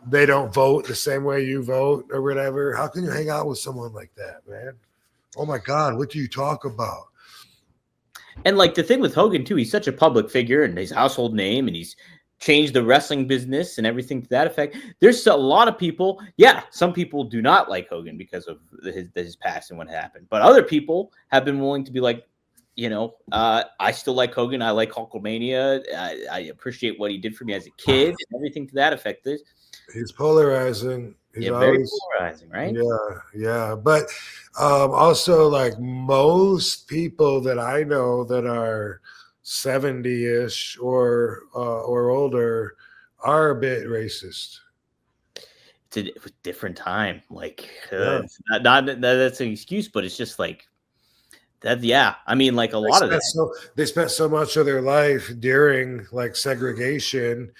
they don't vote the same way you vote or whatever, how can you hang out with someone like that, man? Oh my God, what do you talk about? And like the thing with Hogan too, he's such a public figure and his household name, and he's changed the wrestling business and everything to that effect. There's a lot of people. Yeah, some people do not like Hogan because of his past and what happened, but other people have been willing to be like, I still like Hogan. I like Hulkamania. I appreciate what he did for me as a kid and everything to that effect. He's polarizing. He's very polarizing, right? Yeah. But also, like most people that I know that are 70-ish or older are a bit racist. It's a different time. Like, it's not that's an excuse, but it's just like that. Yeah, I mean, like lot of that. They spent so much of their life during like segregation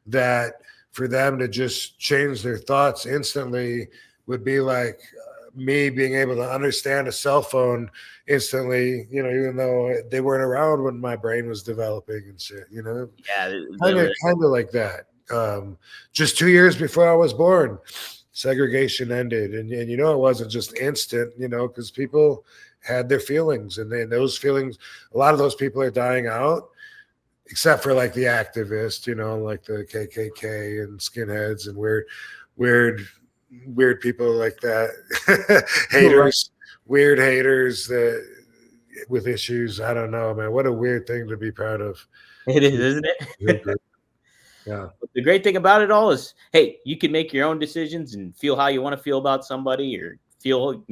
that for them to just change their thoughts instantly would be like me being able to understand a cell phone instantly, even though they weren't around when my brain was developing and shit, Yeah. Kind of like that. Just 2 years before I was born, segregation ended. And it wasn't just instant, because people had their feelings and those feelings, a lot of those people are dying out. Except for like the activists, like the KKK and skinheads and weird people like that, haters, weird haters that with issues. I don't know, man. What a weird thing to be proud of. It is, isn't it? Yeah. But the great thing about it all is, hey, you can make your own decisions and feel how you want to feel about somebody or feel,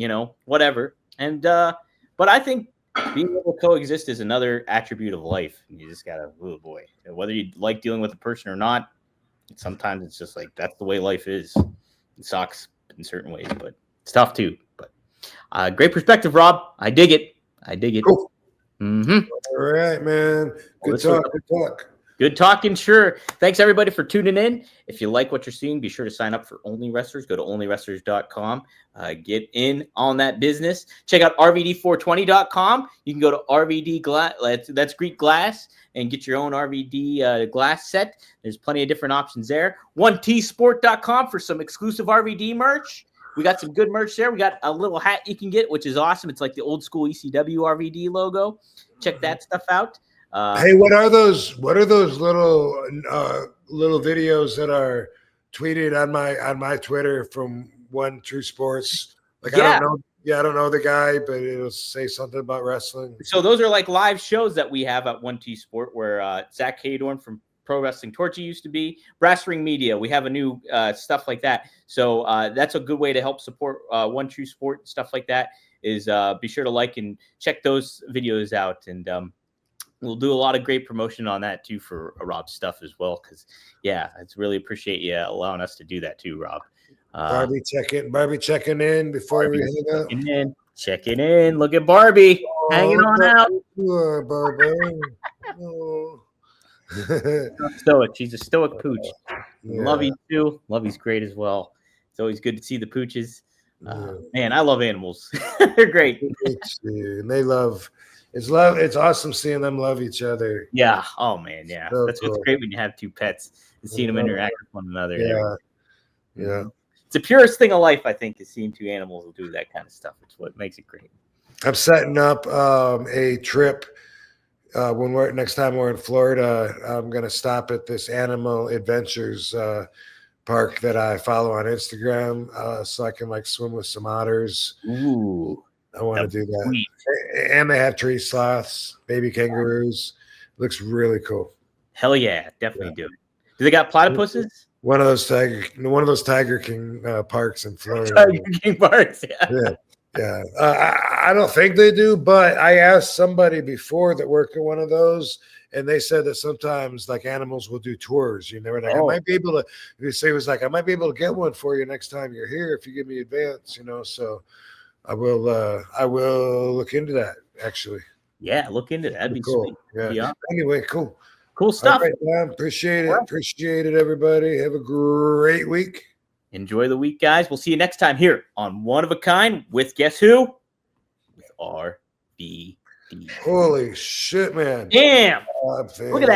whatever. And but I think being able to coexist is another attribute of life. You just gotta, oh boy, whether you like dealing with a person or not, sometimes it's just like that's the way life is. It sucks in certain ways, but it's tough too. But great perspective, Rob. I dig it. Cool. Mm-hmm. All right, man. Good talk. Good talking, sure. Thanks, everybody, for tuning in. If you like what you're seeing, be sure to sign up for Only Wrestlers. Go to onlywrestlers.com. Get in on that business. Check out RVD420.com. You can go to RVD Glass. That's Greek Glass, and get your own RVD glass set. There's plenty of different options there. 1tsport.com for some exclusive RVD merch. We got some good merch there. We got a little hat you can get, which is awesome. It's like the old school ECW RVD logo. Check that stuff out. Hey, what are those little videos that are tweeted on my Twitter from One True Sports? Like, Yeah. I don't know. Yeah, I don't know the guy, but it'll say something about wrestling. So those are like live shows that we have at 1T Sport, where Zach Haydorn from Pro Wrestling Torchy used to be. Brass Ring Media, we have a new stuff like that. So that's a good way to help support One True Sport and stuff like that. Is be sure to like and check those videos out, and we'll do a lot of great promotion on that too for Rob's stuff as well. Because I really appreciate you allowing us to do that too, Rob. Barbie checking in before we hang up. Checking in. Look at Barbie hanging on out. Barbie. Oh. Stoic. She's a stoic pooch. Yeah. Lovey too. Lovey's great as well. It's always good to see the pooches. Man, I love animals. They're great. And they love. It's awesome seeing them love each other. Yeah. Oh man. Yeah. So That's cool. what's great when you have two pets and seeing them interact with one another. Yeah. Yeah. It's the purest thing of life, I think, is seeing two animals do that kind of stuff. It's what makes it great. I'm setting up a trip when next time we're in Florida. I'm gonna stop at this Animal Adventures park that I follow on Instagram, so I can like swim with some otters. Ooh. I want to do that. Sweet. And they have tree sloths, baby kangaroos. Looks really cool. Hell yeah, definitely do it. Do they got platypuses? One of those Tiger King parks in Florida. Tiger King parks, Yeah. I don't think they do, but I asked somebody before that worked at one of those, and they said that sometimes like animals will do tours. You know, like I might be able to. They say it was like I might be able to get one for you next time you're here if you give me advance. You know, so I will look into that actually. Yeah, look into that. That'd be cool. Sweet. Yeah. Anyway, cool. Cool stuff. All right, man. Appreciate it. Appreciate it, everybody. Have a great week. Enjoy the week, guys. We'll see you next time here on One of a Kind with guess who? With RVD. Holy shit, man. Damn. Look at that.